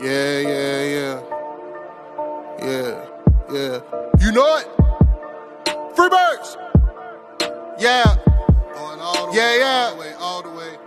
Yeah. You know it? Free birds! Yeah. Going all the way, all the way.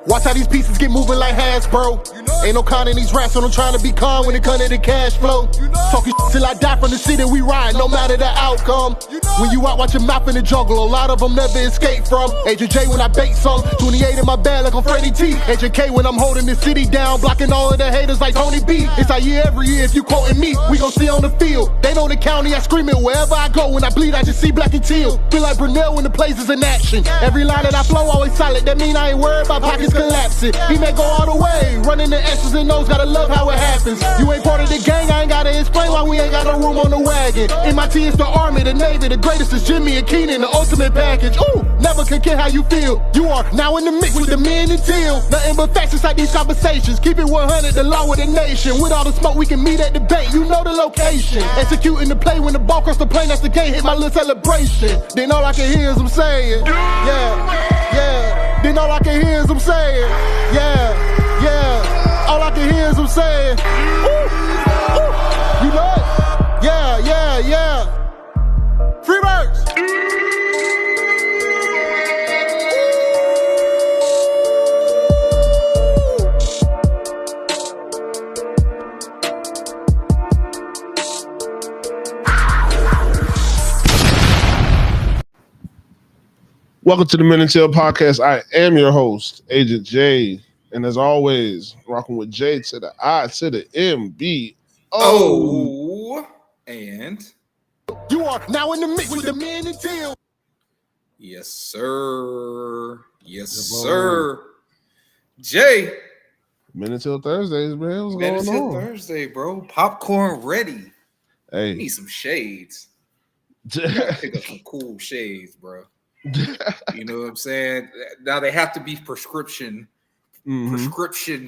Watch how these pieces get moving like Hasbro. You know ain't no con in these rats, so I'm trying to be calm when it come to the cash flow. You know talking till I die from the city we ride, no matter the outcome. You know when you out watching map in the jungle, a lot of them never escape from. Agent J when I bait some, 28 in my bag like I'm Freddie T. Agent K when I'm holding the city down, blocking all of the haters like Tony B. It's our year every year, if you quoting me, we gon' see on the field. They know the county, I scream it wherever I go. When I bleed, I just see black and teal. Feel like Brunel when the plays is in action. Every line that I flow always solid, that mean I ain't worried about pockets collapsing. He may go all the way, running the X's and O's, gotta love how it happens. You ain't part of the gang, I ain't gotta explain why we ain't got no room on the wagon. MIT is the Army, the Navy, the greatest is Jimmy and Keenan, the ultimate package. Ooh, never can care how you feel. You are now in the mix with the men and teal. Nothing but facts inside these conversations. Keep it 100, the law of the nation. With all the smoke, we can meet at the bait. You know the location. Executing the play when the ball cross the plane, that's the game. Hit my little celebration. Then all I can hear is them saying, yeah. Then all I can hear is them saying, yeah. All I can hear is them saying, ooh. You know it? Yeah. Free birds. Welcome to the Men and Chill podcast. I am your host, Agent J, and as always, rocking with J to the I to the M-B-O. And you are now in the mix with the men and teal. Yes, sir. Jay. Men and Chill Thursdays, man. What's Men going and Chill on? Thursday, bro. Popcorn ready. Hey. Need some shades. Pick up some cool shades, bro. You know what I'm saying? Now they have to be prescription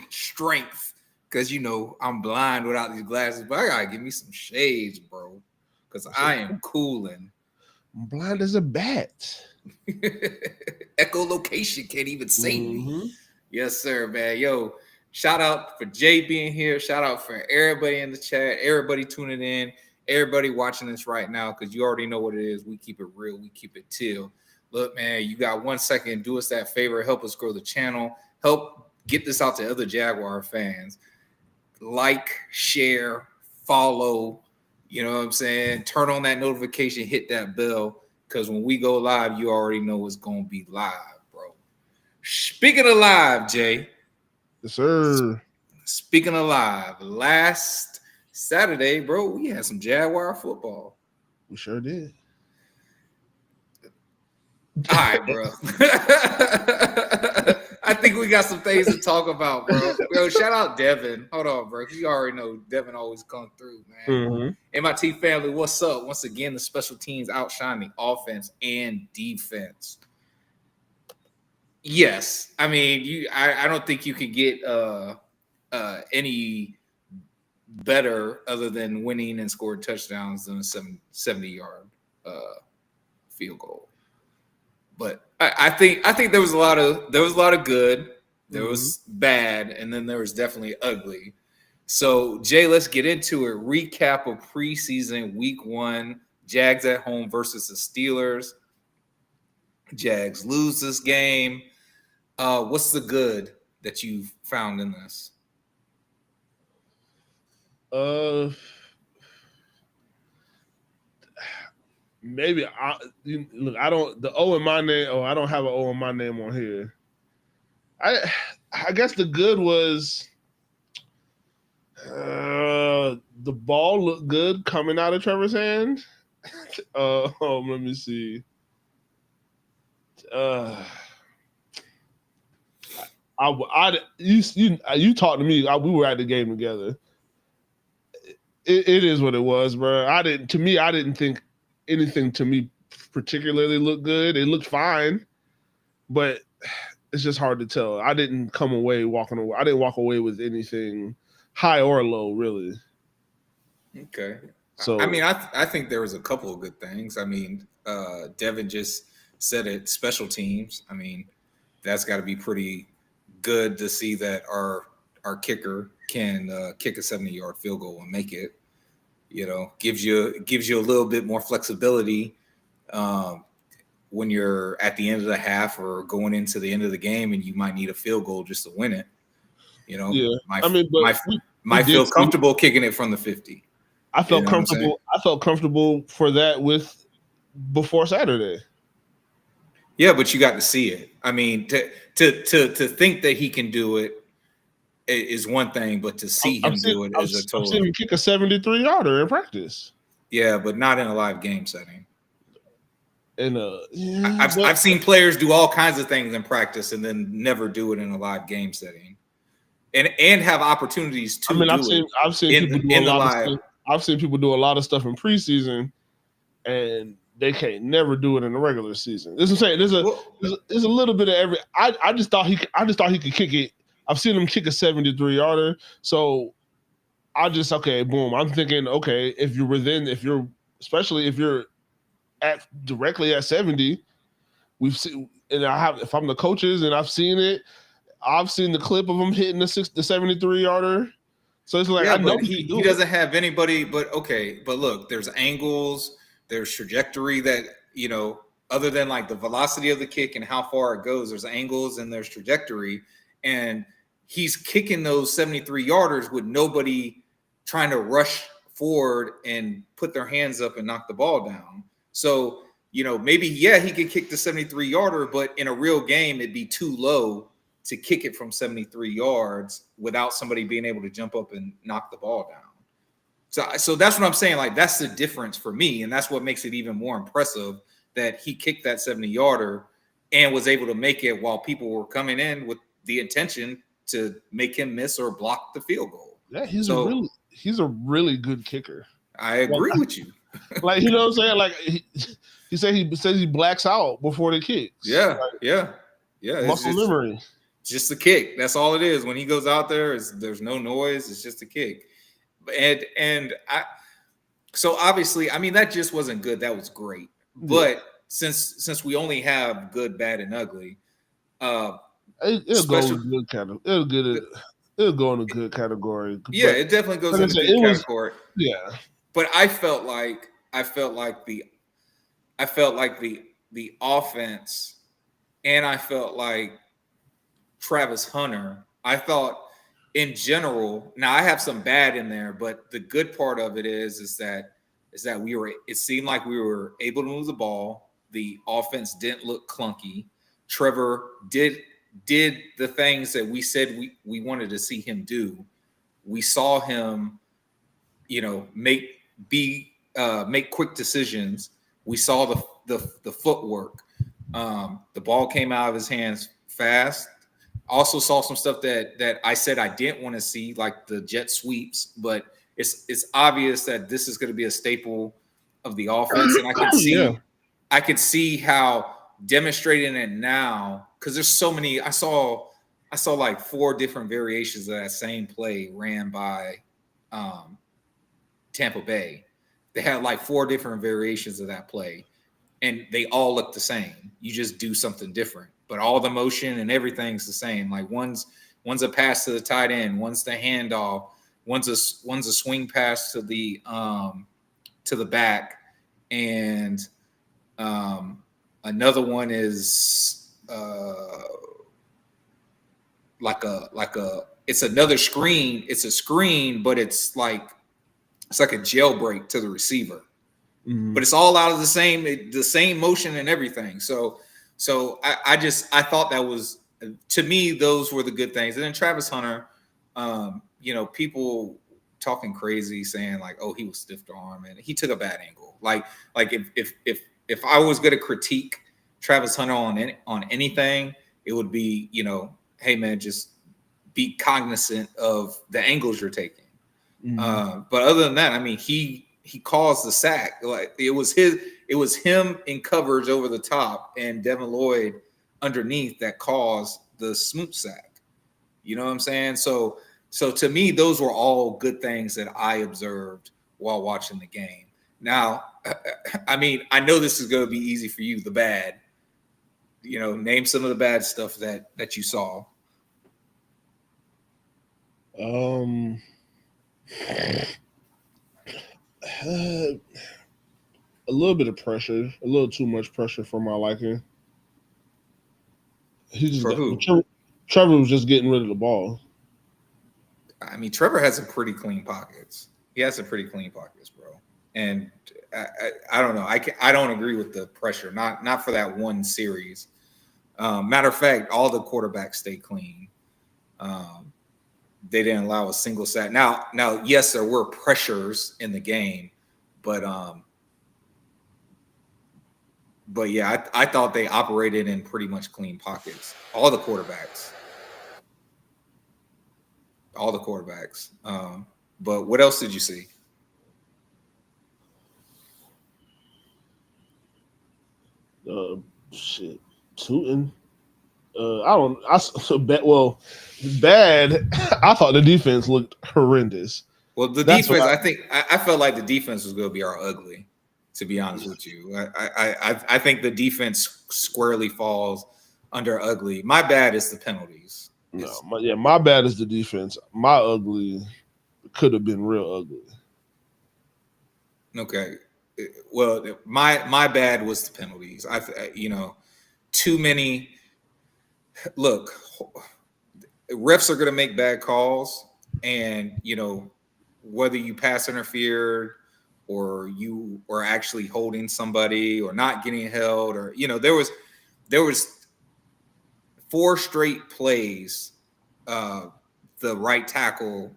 strength, because you know I'm blind without these glasses, but I gotta give me some shades, bro, because I am cooling. I'm blind as a bat. Echolocation can't even save me. Yes, sir, man. Yo, shout out for Jay being here. Shout out for everybody in the chat, everybody tuning in, everybody watching this right now, because you already know what it is. We keep it real. We keep it till. Look, man, you got 1 second. Do us that favor. Help us grow the channel. Help get this out to other Jaguar fans. Like, share, follow. You know what I'm saying? Turn on that notification. Hit that bell. Because when we go live, you already know it's going to be live, bro. Speaking of live, Jay. Yes, sir. Speaking of live, last Saturday, bro, we had some Jaguar football. We sure did. All right, bro. I think we got some things to talk about, bro. Yo, shout out Devin. Hold on, bro. You already know Devin always come through, man. MIT family, what's up? Once again, the special teams outshine the offense and defense. Yes, I mean, I don't think you could get any better other than winning and scoring touchdowns than a 70-yard field goal. But I think there was a lot of good, there was bad, and then there was definitely ugly. So Jay, let's get into it. Recap of preseason week 1, Jags at home versus the Steelers. Jags lose this game. What's the good that you found in this? Maybe I don't the O in my name. Oh, I don't have an O in my name on here. I guess the good was the ball looked good coming out of Trevor's hand. Let me see. You talked to me. We were at the game together. it is what it was, bro. I didn't think anything to me particularly looked good. It looked fine, but it's just hard to tell. I didn't walk away with anything high or low, really. Okay. So I mean, I think there was a couple of good things. I mean, Devin just said it, special teams. I mean, that's got to be pretty good to see that our kicker can kick a 70-yard field goal and make it. You know, gives you a little bit more flexibility when you're at the end of the half or going into the end of the game, and you might need a field goal just to win it. You know, yeah. might feel comfortable kicking it from the 50. I felt comfortable. I felt comfortable for that before Saturday. Yeah, but you got to see it. I mean, to think that he can do it is one thing, but to see him do it is a total. I've seen him kick a 73-yarder in practice. Yeah, but not in a live game setting. And I've seen players do all kinds of things in practice and then never do it in a live game setting, and have opportunities to. I mean, I've seen people do a lot of stuff. I've seen people do a lot of stuff in preseason, and they can't never do it in the regular season. This is what I'm saying. There's a little bit of every. I just thought he could kick it. I've seen him kick a 73-yarder, so boom. I'm thinking, okay, especially if you're directly at 70, we've seen, and if I'm the coaches and I've seen it, I've seen the clip of him hitting the 73-yarder. So it's like, yeah, I know he doesn't have anybody, but look, there's angles, there's trajectory that, you know, other than like the velocity of the kick and how far it goes, there's angles and there's trajectory, and he's kicking those 73-yarders with nobody trying to rush forward and put their hands up and knock the ball down. So, you know, maybe, he could kick the 73-yarder, but in a real game, it'd be too low to kick it from 73 yards without somebody being able to jump up and knock the ball down. So that's what I'm saying. Like, that's the difference for me. And that's what makes it even more impressive that he kicked that 70-yarder and was able to make it while people were coming in with the intention to make him miss or block the field goal. Yeah, he's a really good kicker. I agree with you. Like, you know what I'm saying? Like, he says he blacks out before the kicks. Yeah, like, yeah. Muscle memory. Just a kick. That's all it is. When he goes out there, there's no noise. It's just a kick. So obviously, I mean, that just wasn't good. That was great. Yeah. But since we only have good, bad, and ugly, it'll go in good category. It'll go in a good category. Yeah, it definitely goes in a good category. Yeah. But I felt like the offense, and I felt like Travis Hunter, I thought in general, now I have some bad in there, but the good part of it is that it seemed like we were able to move the ball. The offense didn't look clunky. Trevor did the things that we said we wanted to see him do. We saw him, you know, make quick decisions. We saw the footwork. The ball came out of his hands fast. Also saw some stuff that I said I didn't want to see, like the jet sweeps, but it's obvious that this is going to be a staple of the offense, and I could see how demonstrating it now, because there's so many. I saw like 4 different variations of that same play ran by Tampa Bay. They had like 4 different variations of that play, and they all look the same. You just do something different, but all the motion and everything's the same. Like one's a pass to the tight end, one's the handoff, one's a swing pass to the back, and another one is it's another screen. It's a screen, but it's like a jailbreak to the receiver. Mm-hmm. But it's all out of the same motion and everything. So I thought that was, to me, those were the good things. And then Travis Hunter, you know, people talking crazy saying like, oh, he was stiff arm and he took a bad angle. Like if I was going to critique Travis Hunter on anything, it would be, you know, hey man, just be cognizant of the angles you're taking. But other than that, I mean, he caused the sack. Like it was him in coverage over the top and Devin Lloyd underneath that caused the smoot sack. You know what I'm saying? So to me, those were all good things that I observed while watching the game. Now, I mean, I know this is going to be easy for you, the bad. You know, name some of the bad stuff that you saw. A little bit of pressure, a little too much pressure for my liking. For who? Trevor was just getting rid of the ball. I mean, Trevor has some pretty clean pockets. He has some pretty clean pockets, bro. And I don't know. I don't agree with the pressure. Not for that one series. Matter of fact, all the quarterbacks stay clean. They didn't allow a single sack. Now, yes, there were pressures in the game, but yeah, I thought they operated in pretty much clean pockets. All the quarterbacks. But what else did you see? Shit, Tootin. Bad. I thought the defense looked horrendous. Well, the defense, I felt like the defense was going to be our ugly, to be honest with you. I think the defense squarely falls under ugly. My bad is the penalties. My bad is the defense. My ugly could have been real ugly. Okay. Well, my bad was the penalties. Too many. Look, refs are going to make bad calls, and whether you pass interfered or you are actually holding somebody or not getting held, or there was 4 straight plays. The right tackle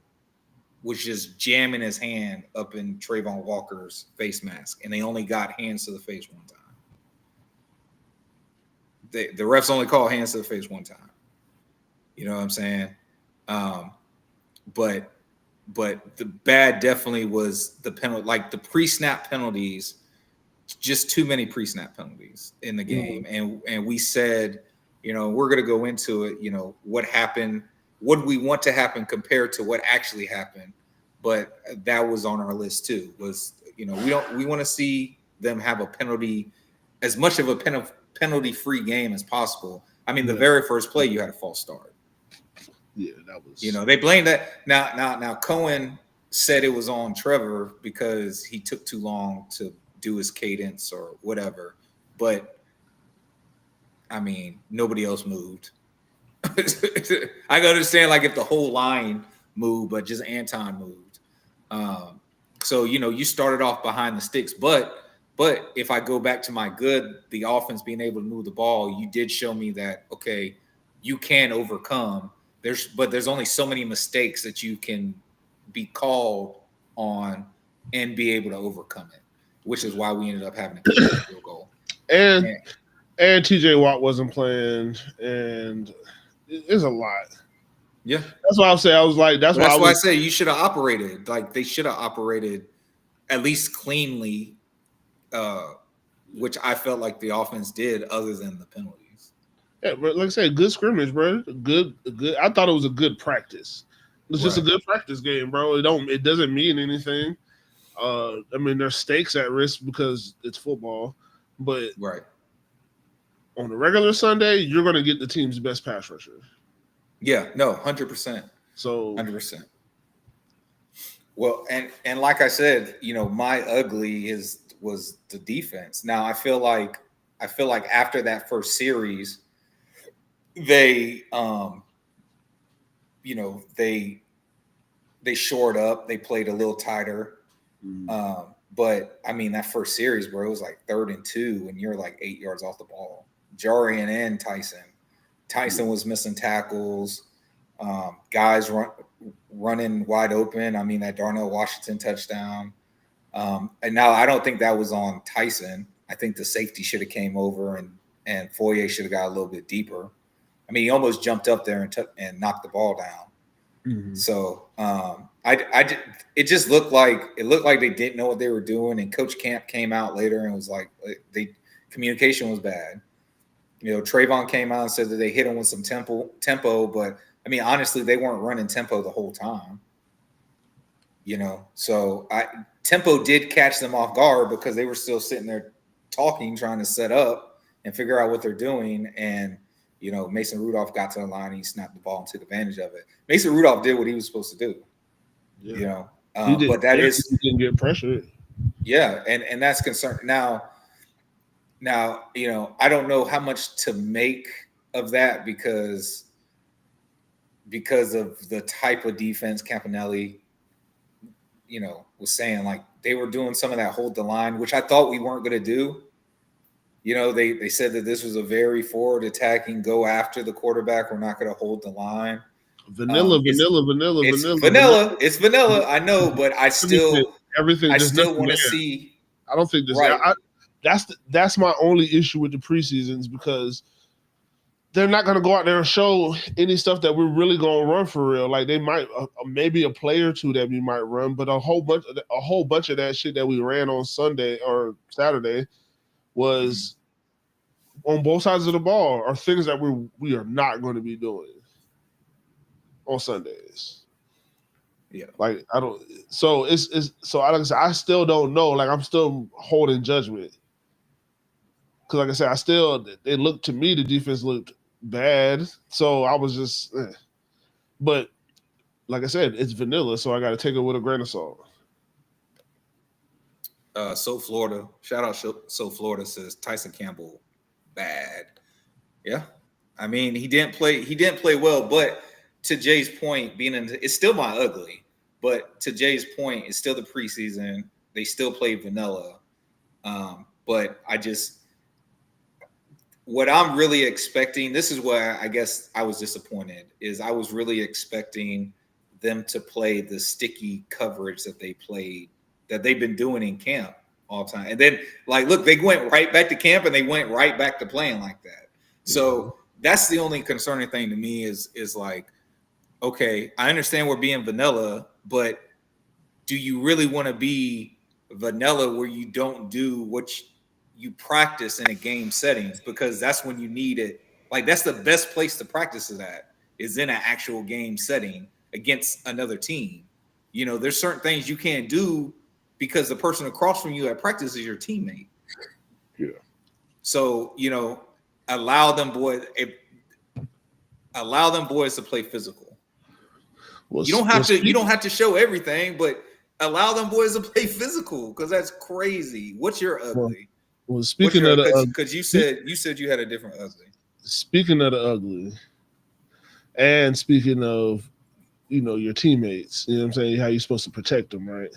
was just jamming his hand up in Trayvon Walker's face mask, and they only got hands to the face one time. The refs only call hands to the face one time. You know what I'm saying? But the bad definitely was the penalty, like the pre-snap penalties, just too many pre-snap penalties in the game. And we said, we're going to go into it, what happened, what do we want to happen compared to what actually happened. But that was on our list too, was, we want to see them have a penalty, as much of a penalty-free game as possible. I mean, the very first play, you had a false start. Yeah, that was. They blamed that. Now Cohen said it was on Trevor because he took too long to do his cadence or whatever. But I mean, nobody else moved. I can understand like if the whole line moved, but just Anton moved. So you started off behind the sticks, but if I go back to my good, the offense being able to move the ball, you did show me that, okay, you can overcome. There's only so many mistakes that you can be called on and be able to overcome it, which is why we ended up having to kick a field goal. And TJ Watt wasn't playing, and it's a lot. Yeah. That's why I say that's why I say you should have operated. Like they should have operated at least cleanly. Which I felt like the offense did, other than the penalties. Yeah, but like I said, good scrimmage, bro. Good. I thought it was a good practice. It's just a good practice game, bro. It doesn't mean anything. I mean, there's stakes at risk because it's football, but on a regular Sunday, you're going to get the team's best pass rusher. Yeah, no, 100%. So 100%. Well, and like I said, my ugly was the defense. Now I feel like after that first series, they they shored up, they played a little tighter. But I mean, that first series, bro, it was like 3rd and 2 and you're like 8 yards off the ball. Jarian and Tyson was missing tackles. Guys running wide open. I mean, that Darnell Washington touchdown. And now I don't think that was on Tyson. I think the safety should have came over and Foye should have got a little bit deeper. I mean, he almost jumped up there and knocked the ball down. So It just looked like they didn't know what they were doing, and Coach Camp came out later and was like, communication was bad. You know, Trayvon came out and said that they hit him with some tempo, but I mean, honestly, they weren't running tempo the whole time. You know, so tempo did catch them off guard because they were still sitting there talking, trying to set up and figure out what they're doing. And, you know, Mason Rudolph got to the line, he snapped the ball and took advantage of it. Mason Rudolph did what he was supposed to do. Yeah. You know, but that is he didn't get pressured. Yeah, and that's concerning. Now, you know, I don't know how much to make of that because of the type of defense Campanelli, you know, was saying. Like, they were doing some of that hold the line, which I thought we weren't going to do. You know, they said that this was a very forward attacking, go after the quarterback. We're not going to hold the line. Vanilla. It's vanilla. I know, but I still want to see. I don't think this. Right. That's my only issue with the preseasons, because they're not going to go out there and show any stuff that we're really going to run for real. Like, they might maybe a play or two that we might run, but a whole bunch of that shit that we ran on Sunday or Saturday was on both sides of the ball are things that we are not going to be doing on Sundays. Yeah. Like, I don't, so it's so like I said, I still don't know. Like, I'm still holding judgment. Cause like I said, the defense looked bad. So I was just, but like I said, it's vanilla. So I got to take it with a grain of salt. So Florida, shout out So Florida says Tyson Campbell bad. Yeah. I mean, he didn't play well, but to Jay's point, it's still my ugly, but to Jay's point, it's still the preseason. They still play vanilla. But what I'm really expecting, this is where I guess I was disappointed, is I was really expecting them to play the sticky coverage that they've been doing in camp all the time. And then, like, look, they went right back to camp and they went right back to playing like that. So that's the only concerning thing to me is like, okay, I understand we're being vanilla, but do you really want to be vanilla where you don't do what you practice in a game settings? Because that's when you need it. Like, that's the best place to practice it at, is in an actual game setting against another team. You know, there's certain things you can't do because the person across from you at practice is your teammate. Yeah. So, you know, allow them boys to play physical. Well, you don't have to show everything, but allow them boys to play physical, because that's crazy. What's your ugly? Well, speaking of the, because you said you had a different ugly. Speaking of the ugly, and speaking of, you know, your teammates, you know what I'm saying, how you're supposed to protect them, right?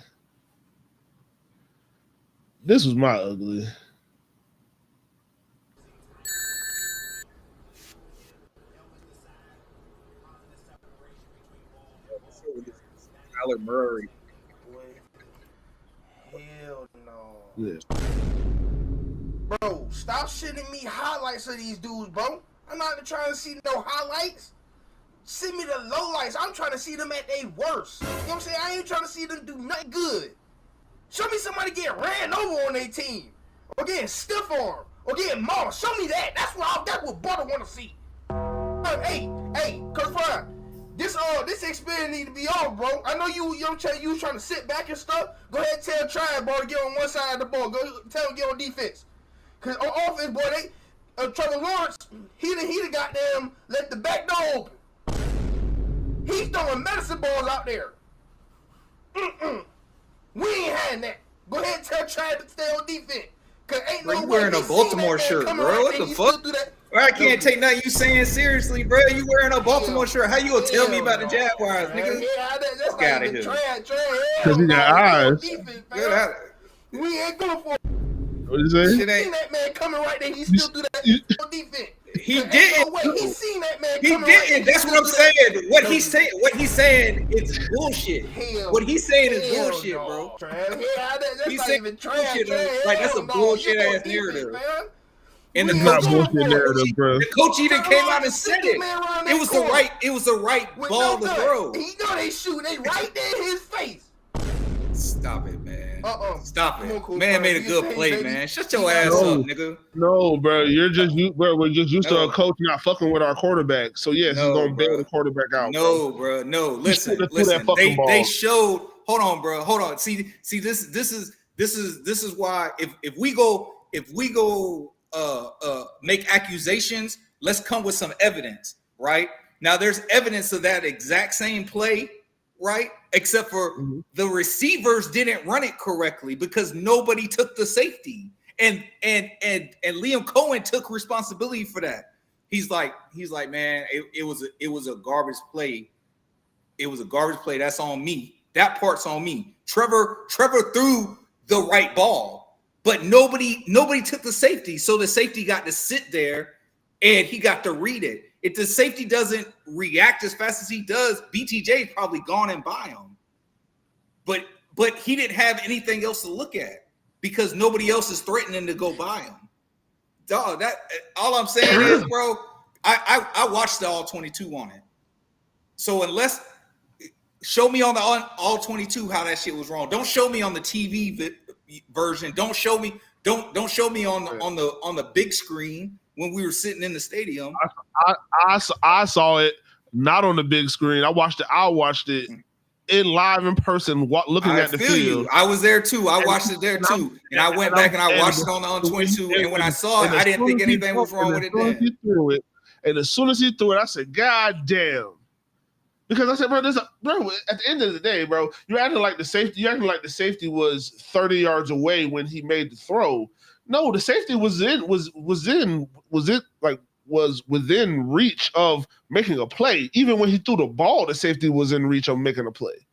This was my ugly. Kyler Murray. Hell no. Yeah. Bro, stop sending me highlights of these dudes, bro. I'm not trying to see no highlights. Send me the lowlights. I'm trying to see them at their worst. You know what I'm saying? I ain't trying to see them do nothing good. Show me somebody get ran over on their team, or getting stiff arm, or getting mauled. Show me that. That's what Butter want to see. Hey, Coach Prime, this experience need to be off, bro. I know you was trying to sit back and stuff. Go ahead and tell Tri-Ball to get on one side of the ball. Go tell him to get on defense. Cause on offense, boy, Trevor Lawrence, he done goddamn let the back door open. He's throwing medicine balls out there. We ain't had that. Go ahead and tell Tri to stay on defense. Cause ain't bro, no you way wearing a Baltimore shirt, bro. What the fuck? Bro, I can't take nothing you saying seriously, bro. You wearing a Baltimore shirt? How you gonna tell me about the Jaguars, nigga? That's Fuck out of here. Because he got eyes. Get out. We ain't going for it. What you say? He seen that man coming right there. He still do that on defense. He didn't. No way. He seen that man. He didn't. That's what I'm saying. What he's saying is bullshit. What he's saying is bullshit, bro. That's He's not saying even bullshit. Like, that's a bullshit ass narrative. And the coach even came out and said it. It was the right ball to throw. He know they shoot. They right there in his face. Stop it, man. Stop it. Man made a good play, man. Shut your ass up, nigga. No, bro. We're just used to a coach not fucking with our quarterback. So yes, he's gonna bail the quarterback out. No, bro. No. Listen. They showed. Hold on, bro. Hold on. See. This is why if we go make accusations, let's come with some evidence, right? Now there's evidence of that exact same play, right? Except for the receivers didn't run it correctly because nobody took the safety. And Liam Cohen took responsibility for that. He's like, man, it was a garbage play. It was a garbage play. That's on me. That part's on me. Trevor threw the right ball, but nobody took the safety. So the safety got to sit there and he got to read it. If the safety doesn't react as fast as he does, BTJ probably gone and by him. But he didn't have anything else to look at because nobody else is threatening to go by him. Dog, that all I'm saying is, bro, I watched the all 22 on it. So unless show me on the all 22 how that shit was wrong. Don't show me on the TV version. Don't show me on the big screen when we were sitting in the stadium. I saw it not on the big screen. I watched it in live in person, looking at the field. I was there too. I watched it there too, and I went back and I watched it on the all 22. And when I saw it, I didn't think anything was wrong with it. Then. And as soon as he threw it, I said, "God damn." Because I said, bro, at the end of the day, bro, you're acting like the safety was 30 yards away when he made the throw. No, the safety was within reach of making a play. Even when he threw the ball, the safety was in reach of making a play.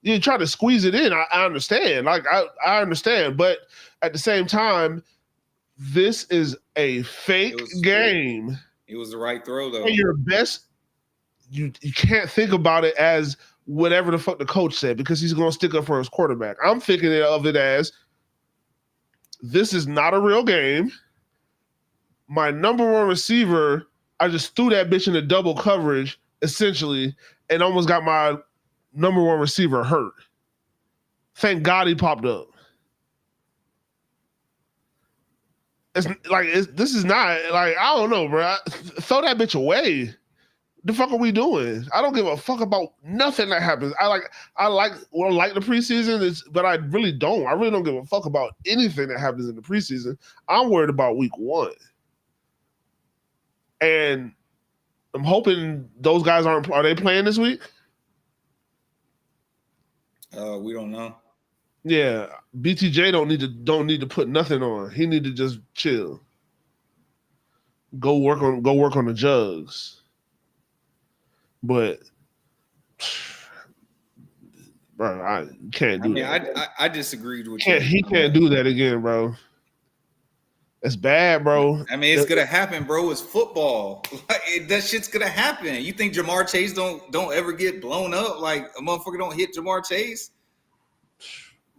You try to squeeze it in, I understand. Like I understand, but at the same time, this is a fake game. It was the right throw, though. And your best. You can't think about it as whatever the fuck the coach said because he's going to stick up for his quarterback. I'm thinking of it as this is not a real game. My number one receiver, I just threw that bitch into double coverage essentially and almost got my number one receiver hurt. Thank God he popped up. This is not like, I don't know, bro. Throw that bitch away. The fuck are we doing? I don't give a fuck about nothing that happens. I like the preseason, but I really don't. I really don't give a fuck about anything that happens in the preseason. I'm worried about week 1. And I'm hoping those guys are they playing this week? We don't know. Yeah, BTJ don't need to put nothing on. He need to just chill. Go work on the jugs. But, bro, I can't do that. I disagreed with you. He can't do that again, bro. That's bad, bro. I mean, it's gonna happen, bro. It's football. That shit's gonna happen. You think Jamar Chase don't ever get blown up? Like a motherfucker don't hit Jamar Chase?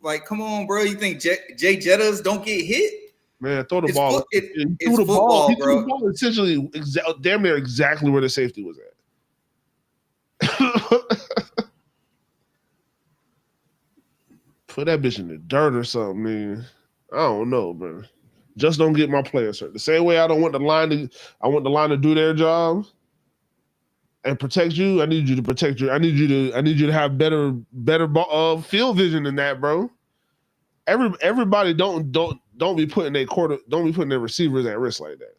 Like, come on, bro. You think Jay Jettas don't get hit? Man, throw the ball. It's football, bro. He threw the ball essentially damn near exactly where the safety was at. Put that bitch in the dirt or something, man. I don't know, bro. Just don't get my players hurt. The same way I don't want the line to do their job and protect you. I need you to protect you. I need you to have better field vision than that, bro. Everybody don't be putting their receivers at risk like that.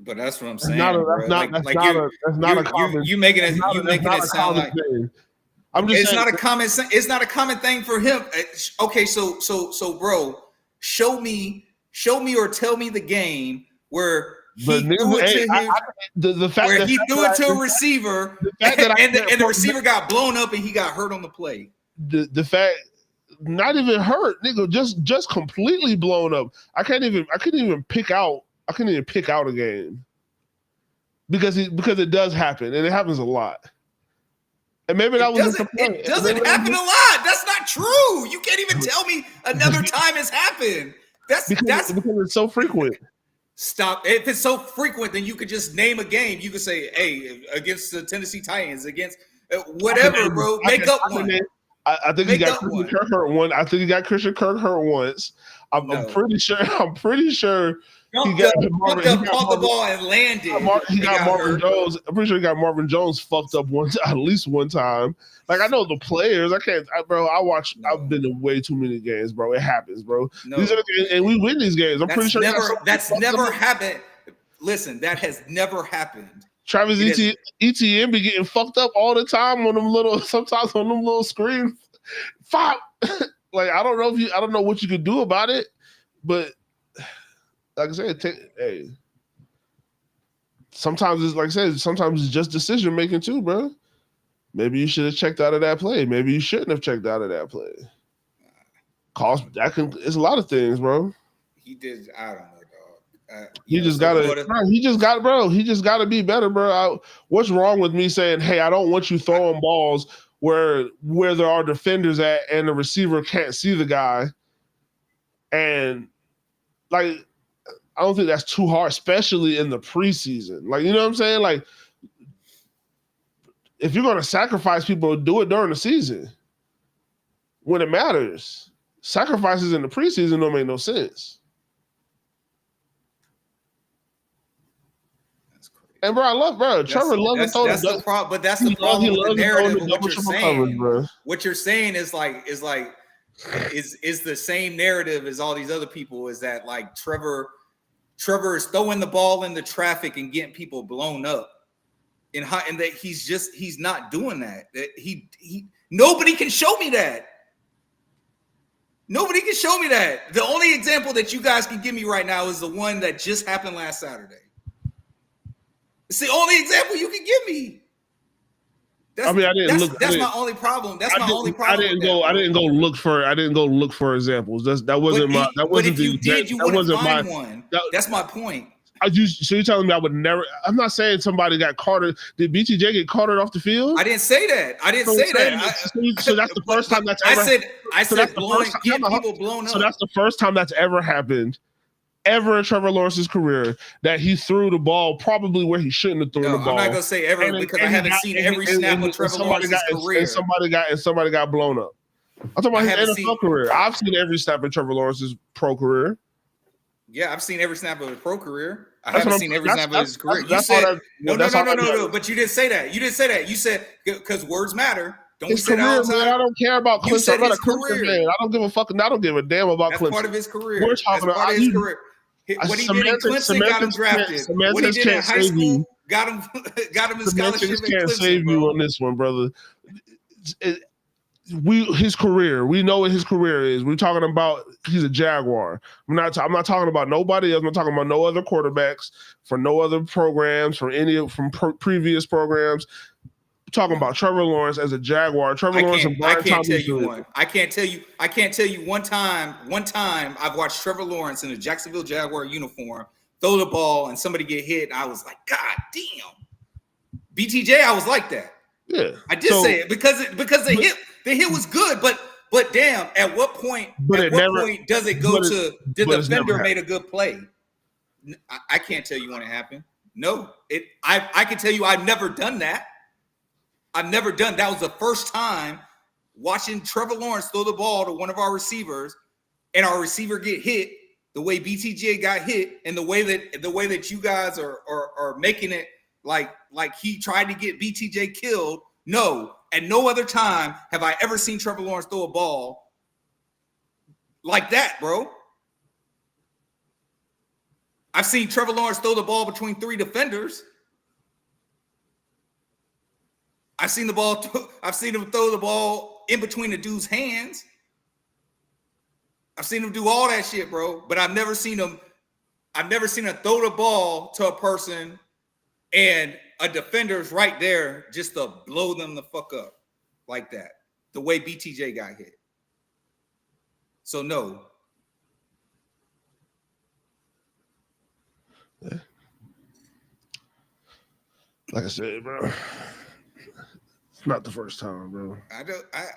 But that's what I'm saying. You making it sound like I'm just saying, it's not a common thing for him. Okay, so bro, show me or tell me the game where he threw it to a receiver and the receiver got blown up and he got hurt on the play. The fact not even hurt, nigga, just completely blown up. I couldn't even pick out a game because it does happen and it happens a lot. And maybe that was just the point. It doesn't happen a lot. That's not true. You can't even tell me another time it's happened. Because it's so frequent. Stop. If it's so frequent, then you could just name a game. You could say, hey, against the Tennessee Titans, against whatever, bro. Make up one. I think he got Christian Kirk hurt one. I think he got Christian Kirk hurt once. I'm pretty sure. I'm pretty sure he got the ball and landed. He got Marvin Jones. I'm pretty sure he got Marvin Jones fucked up at least one time. Like I know the players. I can't, bro. I've been to way too many games, bro. It happens, bro. No. These are the games, and we win these games. I'm pretty sure that's never happened. Listen, that has never happened. Travis Etienne be getting fucked up all the time on them little screens. Fuck. Like I don't know what you could do about it, but like I said, sometimes it's like I said, sometimes it's just decision making too, bro. Maybe you should have checked out of that play. Maybe you shouldn't have checked out of that play. It's a lot of things, bro. He did. I don't know. He just got to be better, bro. What's wrong with me saying, hey, I don't want you throwing balls where there are defenders at and the receiver can't see the guy? And like, I don't think that's too hard, especially in the preseason. Like, you know what I'm saying? Like, if you're going to sacrifice people, do it during the season when it matters. Sacrifices in the preseason don't make no sense. And bro, I love Trevor loves to throw the problem, but that's the problem with the narrative of what you're saying. What you're saying is the same narrative as all these other people. Is that like Trevor is throwing the ball into traffic and getting people blown up, and that he's not doing that. That he nobody can show me that. Nobody can show me that. The only example that you guys can give me right now is the one that just happened last Saturday. It's the only example you can give me. That's my only problem. That's my only problem. I didn't go look for examples. That wasn't my. That wasn't but if you did, you wouldn't find one. That's my point. So you're telling me I would never? I'm not saying somebody got carted. Did BTJ get carted off the field? I didn't say that. So that's the first time that's ever. I said people blown up. So that's the first time that's ever happened. Ever in Trevor Lawrence's career that he threw the ball probably where he shouldn't have thrown the ball. I'm not gonna say ever because I haven't seen every snap of Trevor Lawrence's career. And somebody got blown up. I'm talking about his NFL career. I've seen every snap of Trevor Lawrence's pro career. Yeah, I've seen every snap of his pro career. I haven't seen every snap of his career. You said no. But you didn't say that. You said because words matter. Don't his career, man. I don't care about Clemson. I'm not a Clemson fan. I don't give a fuck. I don't give a damn about Clemson. That's part of his career. We're talking about his career. What he did in Clemson got him drafted. What he did in high school got him his scholarship in Clemson. Can't save you on this one, brother. His career. We know what his career is. We're talking about he's a Jaguar. I'm not talking about nobody else. I'm not talking about no other quarterbacks for no other programs from previous programs. Talking about Trevor Lawrence as a Jaguar. Trevor Lawrence and Brian Thomas. I can't tell you one time I've watched Trevor Lawrence in a Jacksonville Jaguar uniform throw the ball and somebody get hit. And I was like, God damn. BTJ, I was like that. Yeah. I did say it because the hit was good, but damn, at what point does it go to the defender made a good play? I can't tell you when it happened. No, I can tell you I've never done that. That was the first time watching Trevor Lawrence throw the ball to one of our receivers and our receiver get hit the way BTJ got hit and the way that you guys are making it like he tried to get BTJ killed. No, at no other time have I ever seen Trevor Lawrence throw a ball like that, bro. I've seen Trevor Lawrence throw the ball between three defenders. I've seen him throw the ball in between the dude's hands. I've seen him do all that shit, bro. But I've never seen him throw the ball to a person and a defender's right there just to blow them the fuck up like that. The way BTJ got hit. So no. Like I said, bro. Not the first time, bro.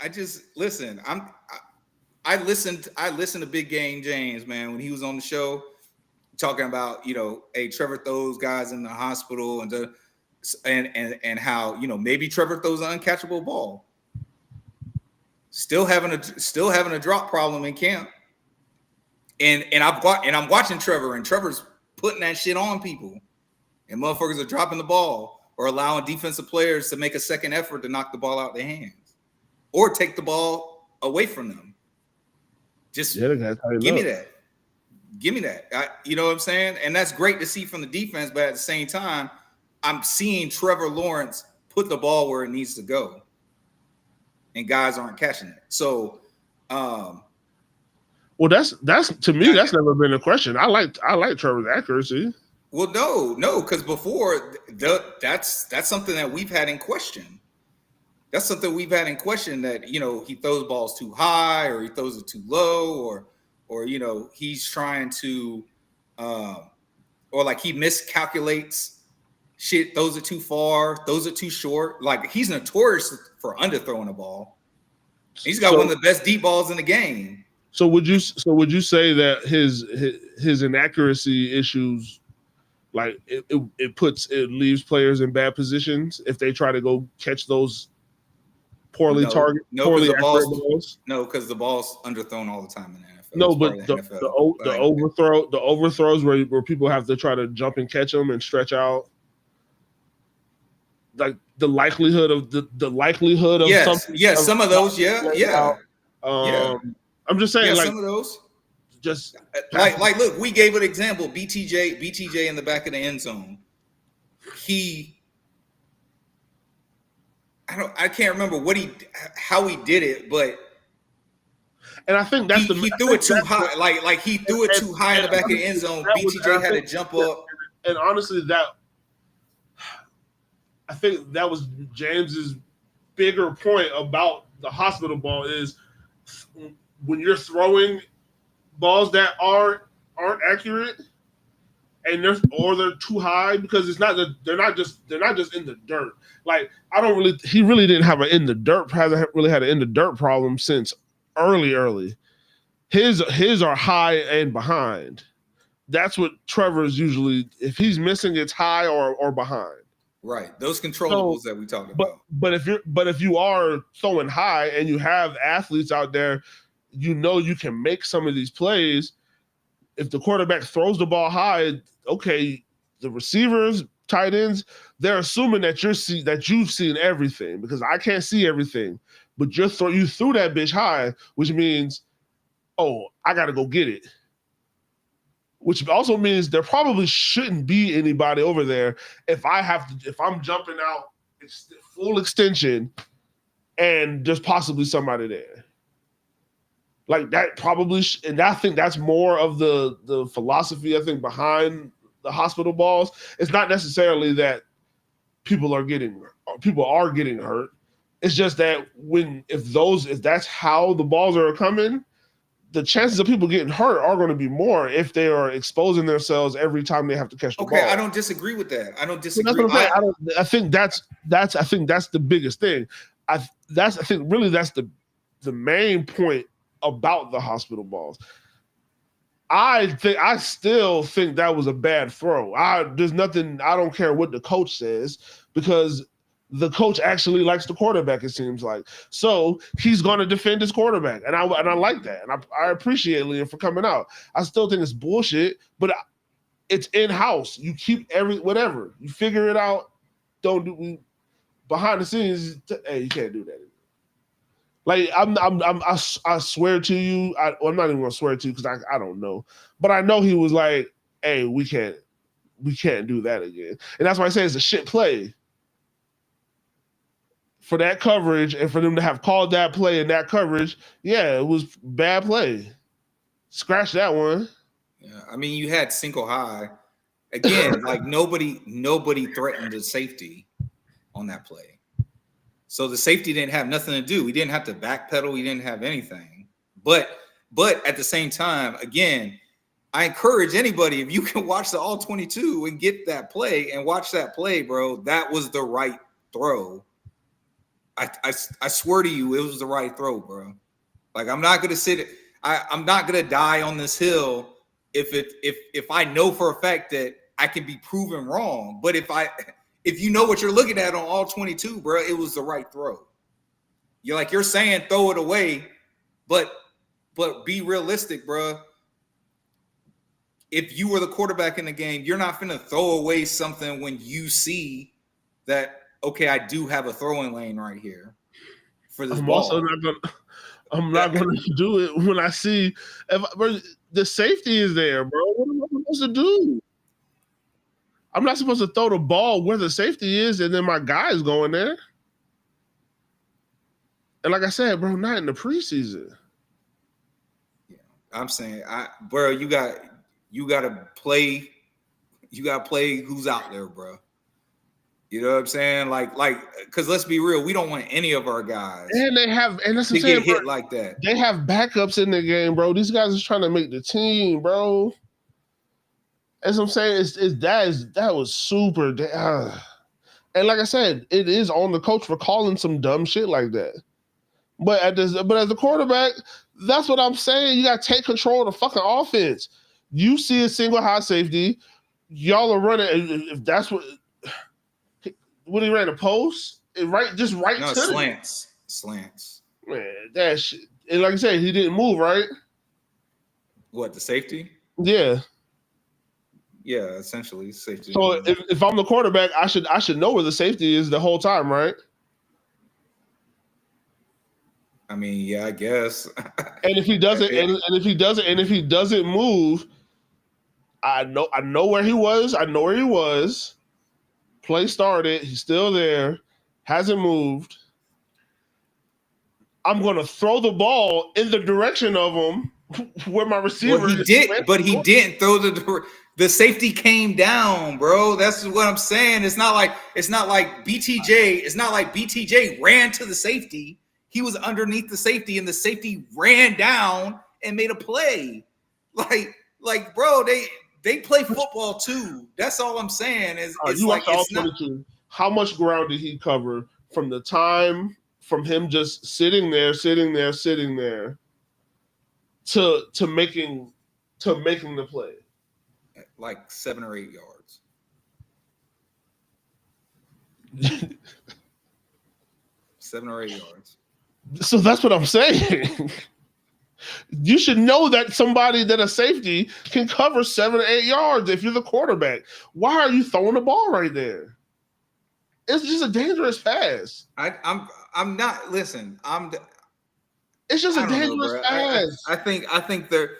I just listen. I listened to Big Game James, man, when he was on the show talking about, hey, Trevor throws guys in the hospital and how, maybe Trevor throws an uncatchable ball. Still having a drop problem in camp. And I'm watching Trevor, and Trevor's putting that shit on people. And motherfuckers are dropping the ball or allowing defensive players to make a second effort to knock the ball out of their hands or take the ball away from them. Just give me that. Give me that. You know what I'm saying? And that's great to see from the defense, but at the same time, I'm seeing Trevor Lawrence put the ball where it needs to go. And guys aren't catching it. So well, that's to me, that's never been a question. I like Trevor's accuracy. Well, no, because before that's something that we've had in question. That's something we've had in question that, he throws balls too high or he throws it too low or he's trying to or like he miscalculates shit, throws it too far, throws it too short. Like he's notorious for underthrowing a ball. He's got one of the best deep balls in the game. So would you say that his inaccuracy issues, like it leaves players in bad positions if they try to go catch those poorly targeted, poorly accurate balls? No, because the ball's underthrown all the time in the NFL. No, but the overthrows where people have to try to jump and catch them and stretch out, like the likelihood of some of those, yeah. I'm just saying, like some of those, just like look, we gave an example. BTJ in the back of the end zone. I can't remember how he did it, but and I think that's he threw it too high. Like he threw it too high in the back of the end zone. BTJ had to jump up. And honestly, I think that was James's bigger point about the hospital ball is when you're throwing balls that aren't accurate and they're too high, because it's not that they're not just in the dirt. Like he really didn't have hasn't really had an in the dirt problem since early. His are high and behind. That's what Trevor's usually, if he's missing, it's high or behind. Right, those controllables that we talked about. But if you are throwing high and you have athletes out there, you can make some of these plays. If the quarterback throws the ball high, okay, the receivers, tight ends, they're assuming that you've seen everything, because I can't see everything. But you threw that bitch high, which means, oh, I got to go get it. Which also means there probably shouldn't be anybody over there if I'm jumping out full extension and there's possibly somebody there. Like that probably, and I think that's more of the philosophy, I think, behind the hospital balls. It's not necessarily that people are getting hurt. It's just that if that's how the balls are coming, the chances of people getting hurt are going to be more if they are exposing themselves every time they have to catch the ball. Okay, I don't disagree with that. I don't disagree. That's what I'm saying. I think that's the biggest thing. I think really that's the main point about the hospital balls. I still think that was a bad throw. There's nothing. I don't care what the coach says, because the coach actually likes the quarterback, it seems like. So he's going to defend his quarterback. And I like that. And I appreciate Liam for coming out. I still think it's bullshit, but it's in-house. You keep whatever. You figure it out. Don't do behind the scenes. Hey, you can't do that. Like I swear to you, I'm not even going to swear to you because I don't know. But I know he was like, hey, we can't do that again. And that's why I say it's a shit play. For that coverage and for them to have called that play and that coverage, yeah, it was bad play. Scratch that one. Yeah, I mean, you had single high. Again, like nobody threatened the safety on that play. So the safety didn't have nothing to do. We didn't have to backpedal. We didn't have anything. But at the same time, again, I encourage anybody, if you can watch the all 22 and get that play and watch that play, bro, that was the right throw. I swear to you, it was the right throw, bro. Like I'm not gonna sit. I'm not gonna die on this hill if I know for a fact that I can be proven wrong. But if you know what you're looking at on all 22, bro, it was the right throw. You're saying throw it away, but be realistic, bro. If you were the quarterback in the game, you're not finna throw away something when you see that, okay, I do have a throwing lane right here for this ball. I'm not gonna do it when I see the safety is there, bro. What am I supposed to do? I'm not supposed to throw the ball where the safety is, and then my guy's going there. And like I said, bro, not in the preseason. Yeah, I'm saying, bro, you gotta play who's out there, bro. You know what I'm saying? Like, because let's be real, we don't want any of our guys. And that's what I'm saying, get hit like that. They have backups in the game, bro. These guys are trying to make the team, bro. As I'm saying, that was super. And like I said, it is on the coach for calling some dumb shit like that. But as the quarterback, that's what I'm saying. You got to take control of the fucking offense. You see a single high safety, y'all are running. If that's what he ran a post, just right no, to slants. Man, that shit. And like I said, he didn't move, right? What, the safety? Yeah. Yeah, essentially safety. So if I'm the quarterback, I should know where the safety is the whole time, right? I mean, yeah, I guess. And if he doesn't, and if he doesn't move, I know where he was. I know where he was. Play started. He's still there. Hasn't moved. I'm gonna throw the ball in the direction of him where my receiver. Well, he didn't throw the safety came down, bro. That's what I'm saying. It's not like BTJ ran to the safety. He was underneath the safety, and the safety ran down and made a play. Like, bro, they play football too. That's all I'm saying. It's like all 22. How much ground did he cover from the time from him just sitting there to making the play? Like 7 or 8 yards. 7 or 8 yards. So that's what I'm saying. You should know that a safety can cover 7 or 8 yards if you're the quarterback. Why are you throwing the ball right there? It's just a dangerous pass. I'm not. Listen, It's just a dangerous pass. I think they're.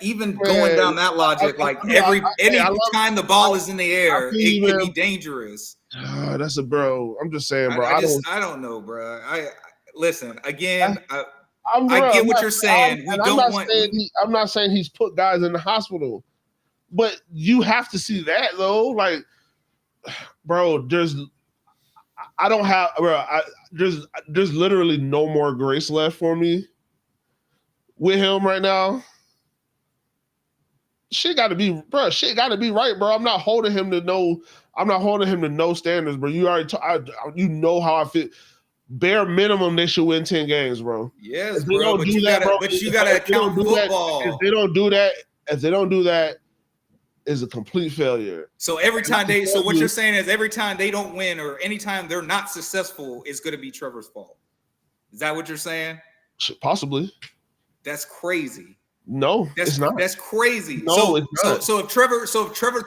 Even going down that logic, anytime the ball is in the air, it could be dangerous. That's bro. I'm just saying, bro. I don't know, bro. Listen again. I get what you're saying. I'm not saying he's put guys in the hospital, but you have to see that though. Like, bro, there's literally no more grace left for me with him right now. Shit got to be right, bro. I'm not holding him to no standards, bro. You already, you know how I feel. Bare minimum, they should win 10 games, bro. Yes, bro. But you gotta account football. If they don't do that, it's a complete failure. So what you're saying is every time they don't win or anytime they're not successful, it's gonna be Trevor's fault. Is that what you're saying? Possibly. That's crazy. No, it's not. That's crazy. No, it's not. So if Trevor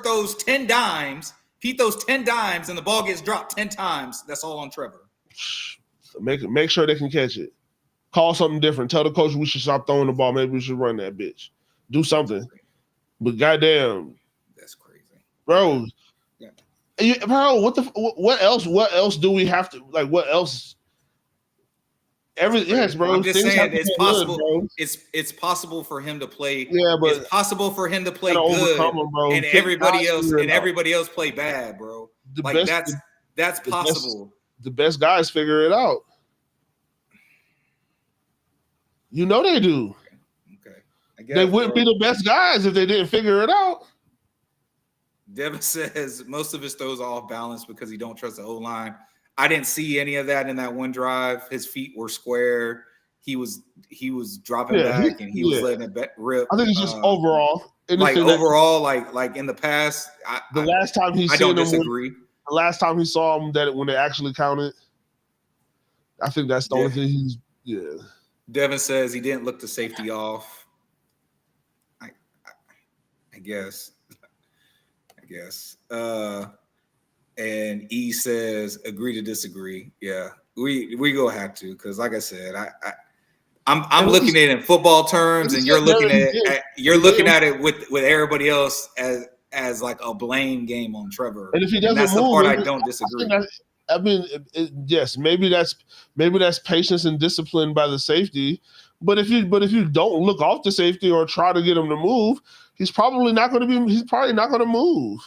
throws 10 dimes, he throws 10 dimes and the ball gets dropped 10 times, that's all on Trevor. Make sure they can catch it. Call something different. Tell the coach we should stop throwing the ball. Maybe we should run that bitch. Do something. But goddamn, that's crazy, bro. Yeah. Bro, what else? What else do we have to like? What else? Yes, bro. I'm just saying it's possible. Good, it's possible for him to play. Yeah, but it's possible for him to play good, and everybody else play bad, bro. That's possible. The best guys figure it out. You know they do. Okay. They wouldn't be the best guys if they didn't figure it out. Devin says most of his throws are off balance because he don't trust the O-line. I didn't see any of that in that one drive. His feet were square. he was dropping back and he was letting it rip. I think it's just overall. Like overall, like in the past, the last time he don't disagree. The last time he saw him that when they actually counted, I think that's the only thing he's Devin says he didn't look the safety off. I guess. And E says agree to disagree. Yeah, we gonna have to, because like I said, I'm looking at it in football terms, and you're looking at it with everybody else as like a blame game on Trevor. And if he doesn't that's move, the part I don't disagree. I mean, yes, maybe that's patience and discipline by the safety. But if you don't look off the safety or try to get him to move, he's probably not going to move.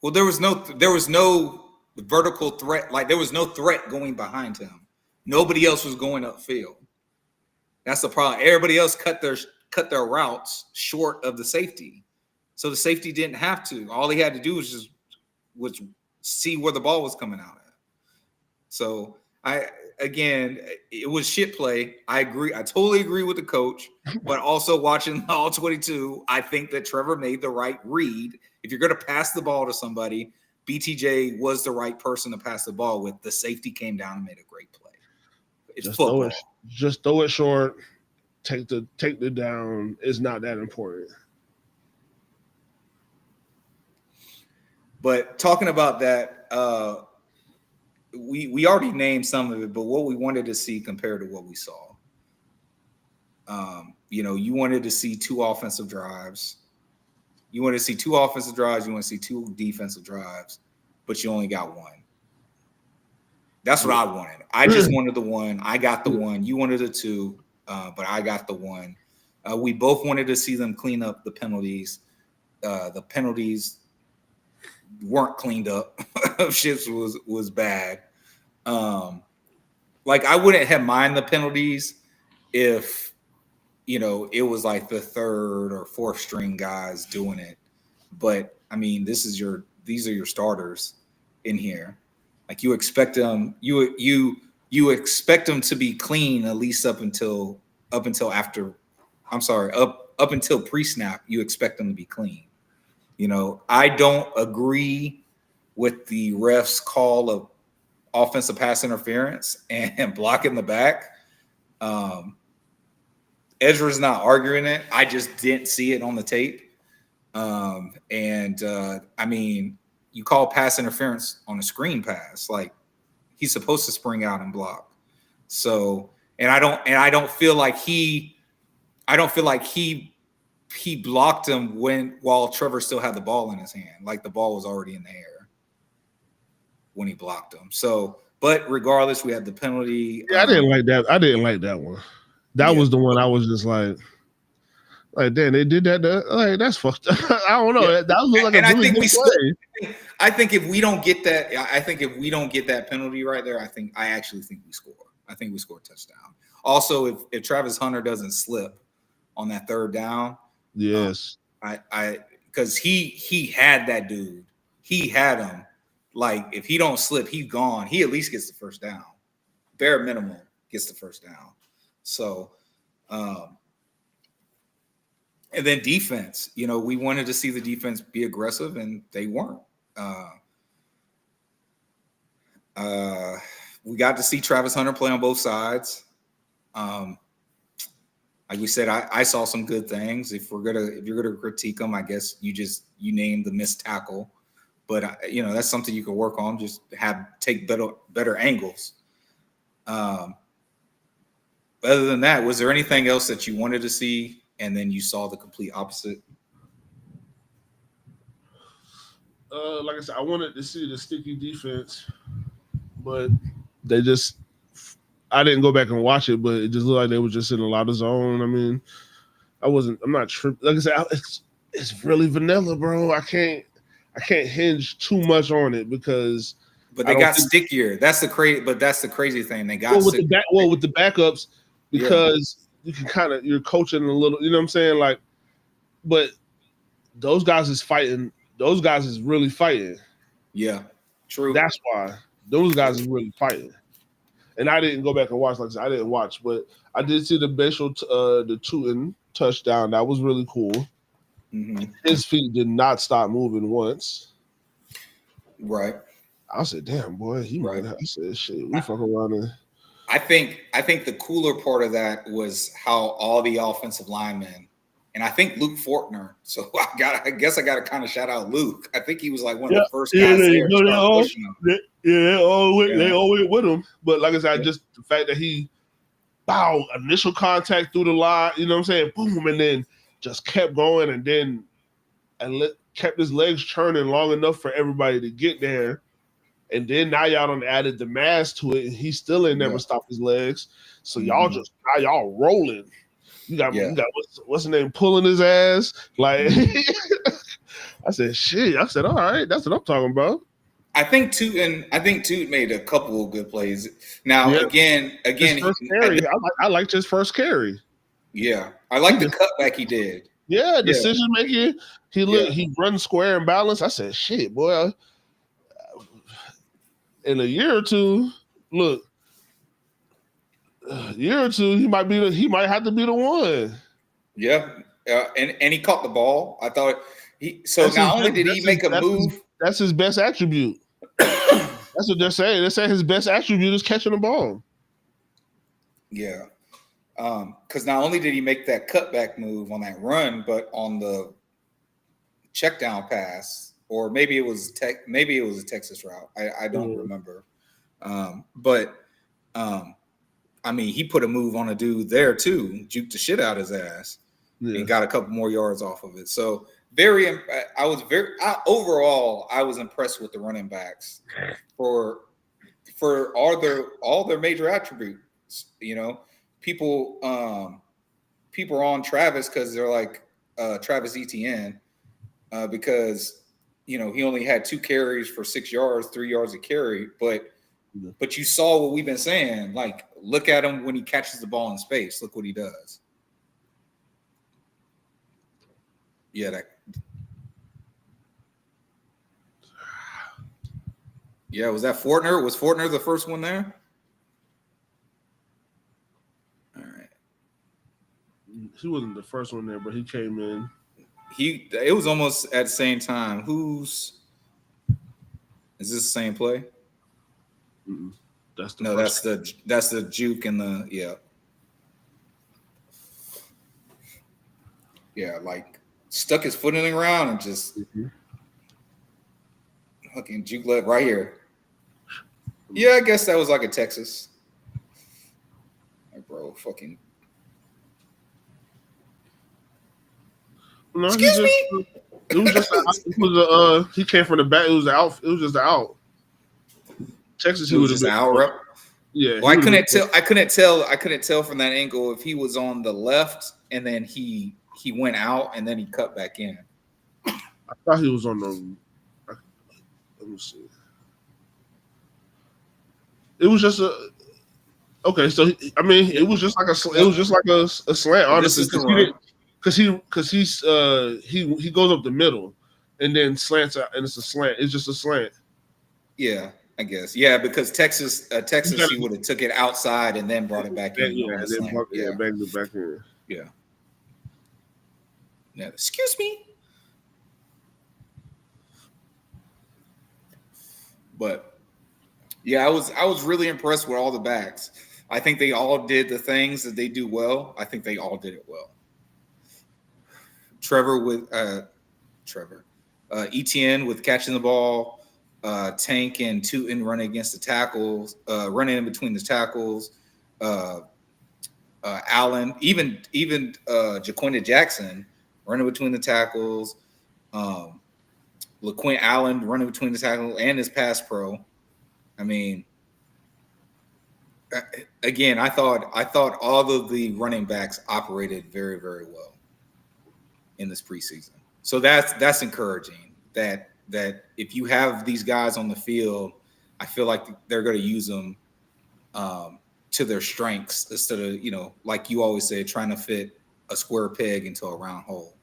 Well, there was no vertical threat. Like there was no threat going behind him. Nobody else was going upfield. That's the problem. Everybody else cut their routes short of the safety. So the safety didn't have to. All he had to do was see where the ball was coming out at. So it was shit play. I agree. I totally agree with the coach, but also watching all 22, I think that Trevor made the right read. If you're going to pass the ball to somebody, BTJ was the right person to pass the ball with. The safety came down and made a great play. It's football. Just throw it short. Take the down. It's not that important. But talking about that, we already named some of it, but what we wanted to see compared to what we saw. You wanted to see two offensive drives. You want to see two offensive drives. You want to see two defensive drives, but you only got one. That's what I wanted. I just wanted the one. I got the one. You wanted the two, but I got the one. We both wanted to see them clean up the penalties. The penalties weren't cleaned up. Shit was bad. Like I wouldn't have mind the penalties if it was like the third or fourth string guys doing it. But I mean, these are your starters in here. Like you expect them, you expect them to be clean at least up until pre-snap. You expect them to be clean. I don't agree with the refs' call of offensive pass interference and blocking the back. Ezra's not arguing it. I just didn't see it on the tape. I mean, you call pass interference on a screen pass, like he's supposed to spring out and block. So, and I don't feel like he blocked him while Trevor still had the ball in his hand, like the ball was already in the air when he blocked him. So, but regardless, we had the penalty. Yeah, I didn't like that. I didn't like that one. That was the one I was just like, damn, they did that. Like, that's fucked up. I don't know. Yeah. That was like a really good play. I think if we don't get that, penalty right there, I actually think we score. I think we score a touchdown. Also, if Travis Hunter doesn't slip on that third down, yes, because he had that dude. He had him. Like, if he don't slip, he's gone. He at least gets the first down. Bare minimum gets the first down. So, and then defense, we wanted to see the defense be aggressive, and they weren't. We got to see Travis Hunter play on both sides. Like we said, I saw some good things. If you're gonna critique them, I guess you name the missed tackle. But that's something you can work on. Just take better angles. Other than that, was there anything else that you wanted to see and then you saw the complete opposite? Like I said, I wanted to see the sticky defense, but I didn't go back and watch it, but it just looked like they were just in a lot of zone. I mean, I'm not tripping. Like I said, it's really vanilla, bro. I can't hinge too much on it because. But they got stickier. That's the crazy thing. They got with the backups, because you can you're coaching a little, you know what I'm saying? Like, but those guys is fighting. Those guys is really fighting. Yeah, true. That's why those guys is really fighting. And I didn't go back and watch. Like I said, I didn't watch, but I did see the the Tootin touchdown. That was really cool. Mm-hmm. His feet did not stop moving once. Right. I said, "Damn, boy, he might." I said, "Shit, we fuck around." And I think the cooler part of that was how all the offensive linemen, and I think Luke Fortner. So I guess I got to kind of shout out Luke. I think he was like one of the first guys there to start pushing him. They all went with him. But like I said, just the fact that he initial contact through the line, you know what I'm saying? Boom, and then just kept going, and then kept his legs churning long enough for everybody to get there. And then now y'all done added the mass to it, and he still ain't never stopped his legs. So y'all y'all rolling. You got what's the name pulling his ass? Like I said, shit. I said, all right, that's what I'm talking about. I think Toot made a couple of good plays. Now again, I liked his first carry. Yeah, I like the cutback he did. Yeah, decision making. He runs square and balanced. I said, shit, boy. In a year or two, he might have to be the one. Yeah, and he caught the ball. I thought not only did he make a move, that's his best attribute. That's what they're saying. They're saying his best attribute is catching the ball. Yeah, because not only did he make that cutback move on that run, but on the check down pass. Or maybe it was a Texas route. I don't remember. But I mean, he put a move on a dude there too, juked the shit out his ass, and got a couple more yards off of it. So overall, I was impressed with the running backs for all their major attributes. You know, people are on Travis because they're like Travis Etienne because. You know, he only had 2 carries for 6 yards, 3 yards a carry. But you saw what we've been saying. Like, look at him when he catches the ball in space. Look what he does. Yeah, was that Fortner? Was Fortner the first one there? All right. He wasn't the first one there, but he came in. It was almost at the same time. Is this the same play? Mm-mm. That's the juke and the like stuck his foot in the ground and just fucking juke leg right here. Yeah, I guess that was like a Texas. Like, bro, fucking. No, excuse me. It was just he came from the back. It was just the out. Texas, he was just out rep. Yeah. Well, I couldn't tell from that angle if he was on the left and then he went out and then he cut back in. I thought he was on the. Let me see. It was just a. Okay, so it was just like a slant. Honestly, because he goes up the middle and then slants out, and it's a slant. It's just a slant. Yeah, I guess. Yeah, because Texas, he would have took it outside and then brought it back in. Yeah, and then banged it back in. Yeah. Yeah. Excuse me. But yeah, I was really impressed with all the backs. I think they all did the things that they do well. I think they all did it well. Etienne with catching the ball, Tank and Tootin running against the tackles, running in between the tackles. Allen, even Jaquinta Jackson running between the tackles. LaQuint Allen running between the tackles and his pass pro. I mean, again, I thought all of the running backs operated very, very well in this preseason. So that's encouraging that if you have these guys on the field, I feel like they're going to use them to their strengths instead of, like you always say, trying to fit a square peg into a round hole.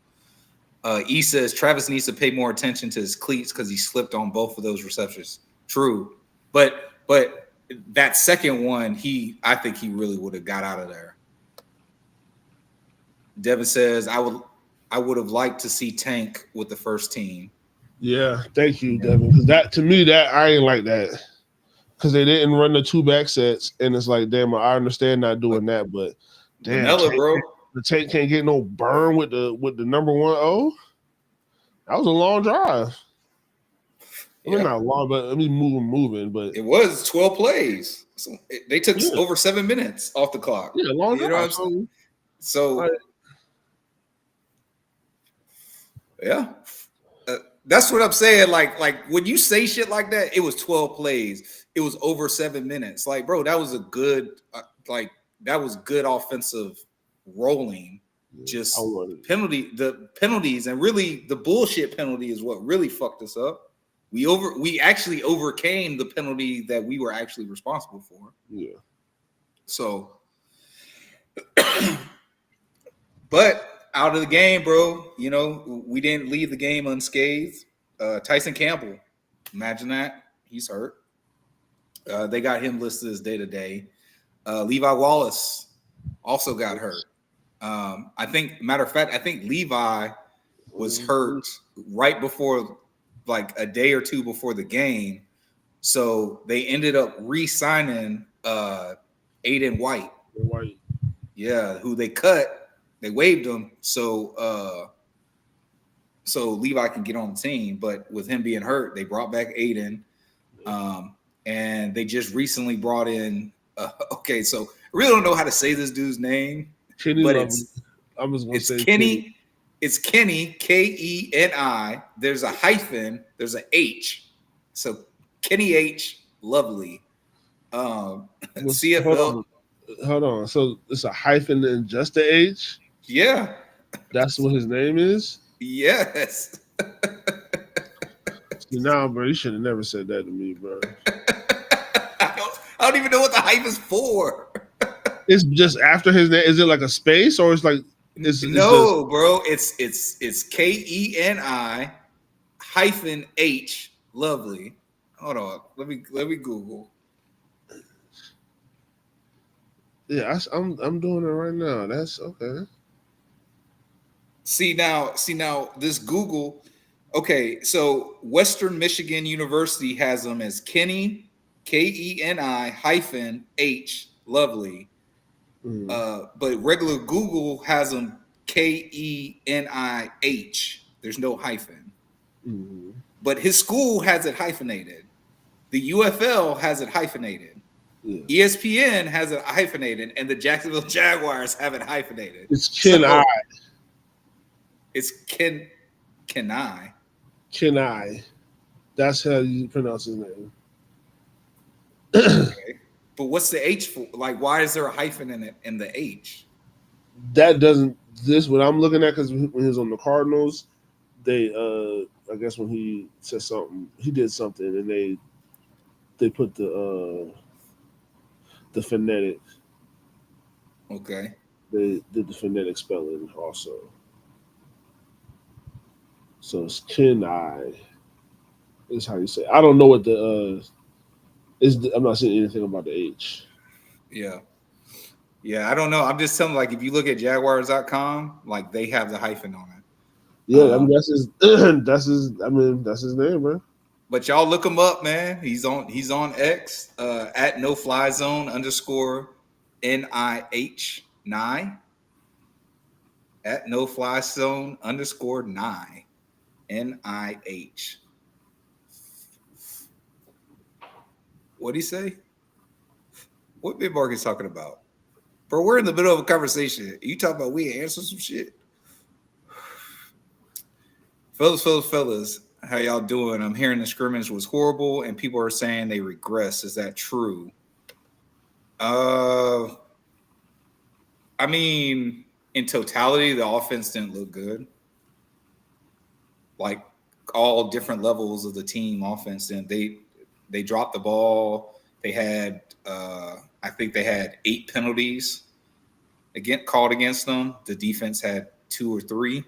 E says Travis needs to pay more attention to his cleats because he slipped on both of those receptions. True. But that second one, I think he really would have got out of there. Devin says, I would have liked to see Tank with the first team. Yeah, thank you, Devin. Because that, to me, that I ain't like that. Because they didn't run the 2 back sets, and it's like, damn, I understand not doing that, but damn, vanilla, bro. The Tank can't get no burn with the number 1-0. That was a long drive. I mean, not long, but I mean, moving. But it was 12 plays. So they took over 7 minutes off the clock. Yeah, long drive. You know what I'm saying? So, yeah. That's what I'm saying. Like when you say shit like that, it was 12 plays. It was over 7 minutes. Like, bro, that was a good, that was good offensive rolling. Just the penalties, and really the bullshit penalty is what really fucked us up. We actually overcame the penalty that we were actually responsible for. Yeah. So, but out of the game, bro, you know, we didn't leave the game unscathed. Tyson Campbell, imagine that. He's hurt. They got him listed as day-to-day. Levi Wallace also got hurt. I think Levi was hurt right before, like a day or two before the game. So they ended up re-signing Aiden White. Yeah, who they cut. They waived him so Levi can get on the team. But with him being hurt, they brought back Aiden. And they just recently brought in okay, so I really don't know how to say this dude's name, but it's Kenny. It's Kenny, Keni. There's a hyphen, there's an H. So Kenny H. Lovely. CFL. Hold on. So it's a hyphen and just a H? Yeah. That's what his name is? Yes. Nah, bro, you should have never said that to me, bro. I don't even know what the hyphen's for. It's just after his name. Is it like a space, or it's like no, bro? It's Keni hyphen H. Lovely. Hold on. Let me Google. Yeah, I'm doing it right now. That's okay. See now, this Google. Okay, so Western Michigan University has them as Kenny, Keni hyphen H. Lovely. But regular Google has them Keni H. There's no hyphen. But his school has it hyphenated. The UFL has it hyphenated. Yeah. ESPN has it hyphenated, and the Jacksonville Jaguars have it hyphenated. It's Kenai. It's Kenai. Kenai. That's how you pronounce his name. Okay. But what's the H for? Like, why is there a hyphen in it in the H? That doesn't. This what I'm looking at, because when he was on the Cardinals, they I guess when he said something, he did something, and they put the phonetic. Okay. They did the phonetic spelling also. So it's Kenai. Is how you say it. I don't know what the I'm not saying anything about the H. Yeah. Yeah, I don't know. I'm just telling, like, if you look at Jaguars.com, like, they have the hyphen on it. Yeah, I mean, that's his that's his name, man. But y'all look him up, man. He's on X at @noflyzone_NIH9. At @noflyzone_9 NIH. What'd he say? What Big Market's talking about? Bro, we're in the middle of a conversation. You talking about we answer some shit? Fellas, how y'all doing? I'm hearing the scrimmage was horrible and people are saying they regress. Is that true? I mean, in totality, the offense didn't look good. Like, all different levels of the team offense, and they dropped the ball. They had I think they had 8 penalties called against them. The defense had 2 or 3.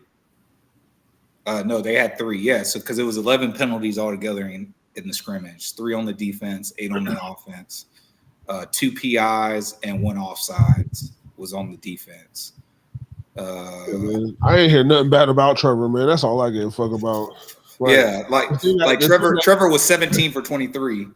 No, they had 3. Yeah, so because it was 11 penalties altogether in the scrimmage, 3 on the defense, 8 on the offense. 2 PIs, and 1 offsides was on the defense. I ain't hear nothing bad about Trevor, man. That's all I give a fuck about. Like Trevor was 17 for 23.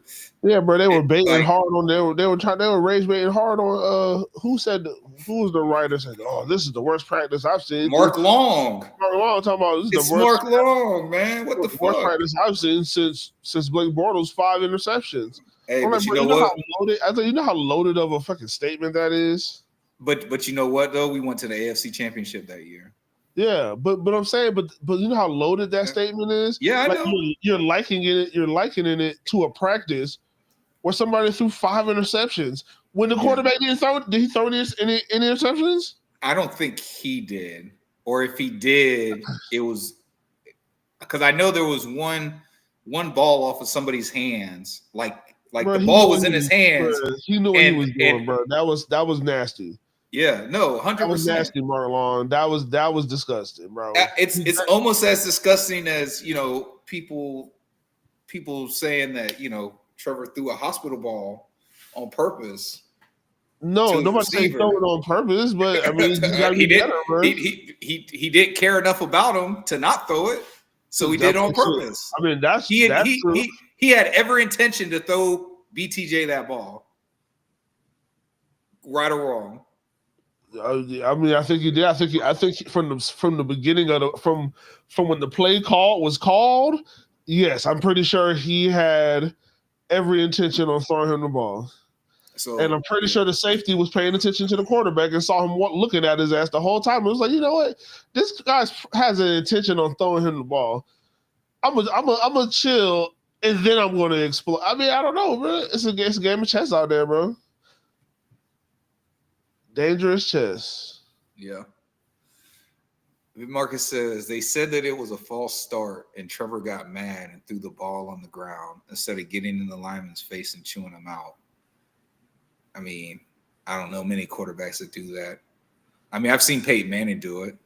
Yeah, bro, they were baiting hard on. They were rage baiting hard on. Who was the writer said? Oh, this is the worst practice I've seen. Mark Long talking about this is the worst. Mark Long, man. What the worst fuck? practice I've seen since Blake Bortles 5 interceptions. Hey, but you know what? You know how loaded of a fucking statement that is. But you know what though? We went to the AFC Championship that year. Yeah, but I'm saying, but you know how loaded that statement is. Yeah, I know. You're likening it to a practice where somebody threw 5 interceptions when the quarterback did he throw any interceptions? I don't think he did, or if he did, it was because I know there was one ball off of somebody's hands, like bro, the ball was in his hands. Bro, he knew what he was doing, bro. That was nasty. Yeah, no, 100%. That was nasty, Marlon. That was disgusting, bro. It's almost as disgusting as people saying that Trevor threw a hospital ball on purpose. No, nobody saying throw it on purpose, but I mean, he didn't care enough about him to not throw it, so he did it on purpose. I mean, he had every intention to throw BTJ that ball, right or wrong. I mean, I think he did. I think from the beginning of from when the play was called. Yes, I'm pretty sure he had every intention on throwing him the ball. And I'm pretty sure the safety was paying attention to the quarterback and saw him looking at his ass the whole time. It was like, you know what? This guy has an intention on throwing him the ball. I'm gonna chill, and then I'm going to explode. I mean, I don't know, bro. It's a game of chess out there, bro. Dangerous chess. Yeah. Marcus says they said that it was a false start and Trevor got mad and threw the ball on the ground instead of getting in the lineman's face and chewing him out. I mean, I don't know many quarterbacks that do that. I mean, I've seen Peyton Manning do it,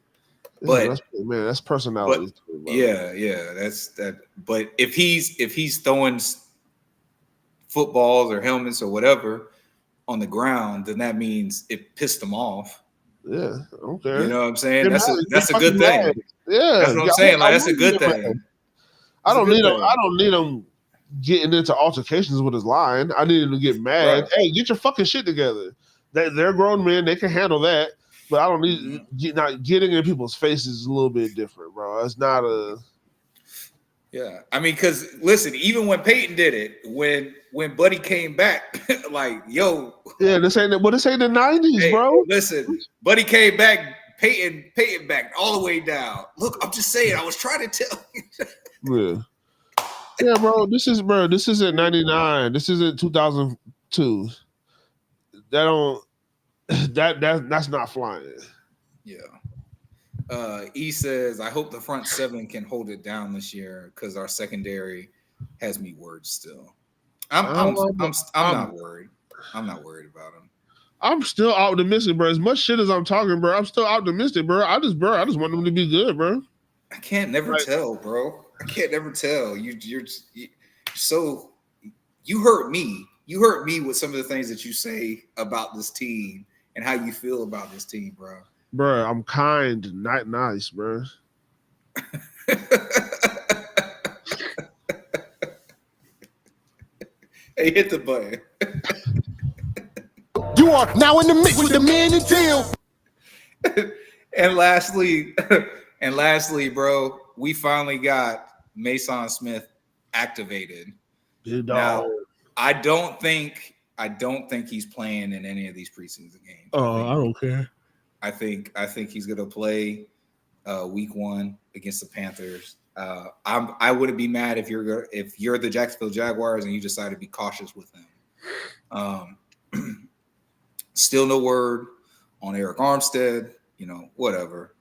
but that's personality. Yeah, that's that. But if he's throwing footballs or helmets or whatever on the ground, then that means it pissed him off. Yeah, okay. You know what I'm saying? That's a good thing. Yeah, that's what I'm saying. Like that's a good thing. I don't need him getting into altercations with his line. I need him to get mad. Right. Hey, get your fucking shit together. They're grown men. They can handle that. But I don't need not getting in people's faces is a little bit different, bro. It's not a. Yeah, I mean, because listen, even when Peyton did it, when Buddy came back, like, yo, yeah, this ain't the '90s, hey, bro. Listen, Buddy came back, Peyton back all the way down. Look, I'm just saying, I was trying to tell you. Yeah, bro. This isn't '99. This isn't 2002. That's not flying. Yeah. He says, I hope the front seven can hold it down this year because our secondary has me worried still. I'm not worried. I'm not worried about him. I'm still optimistic, bro. As much shit as I'm talking, bro, I'm still optimistic, bro. I just want them to be good, bro. I can't never tell, bro. I can't never tell. You hurt me. You hurt me with some of the things that you say about this team and how you feel about this team, bro. Bro, I'm kind, not nice, bro. Hey, hit the button. You are now in the mix with the man and Teal. And lastly, bro, we finally got Mason Smith activated. Now, I don't think he's playing in any of these preseason games. Oh, I don't care. I think he's gonna play week 1 against the Panthers. I wouldn't be mad if you're the Jacksonville Jaguars and you decide to be cautious with him. Still no word on Eric Armstead, whatever.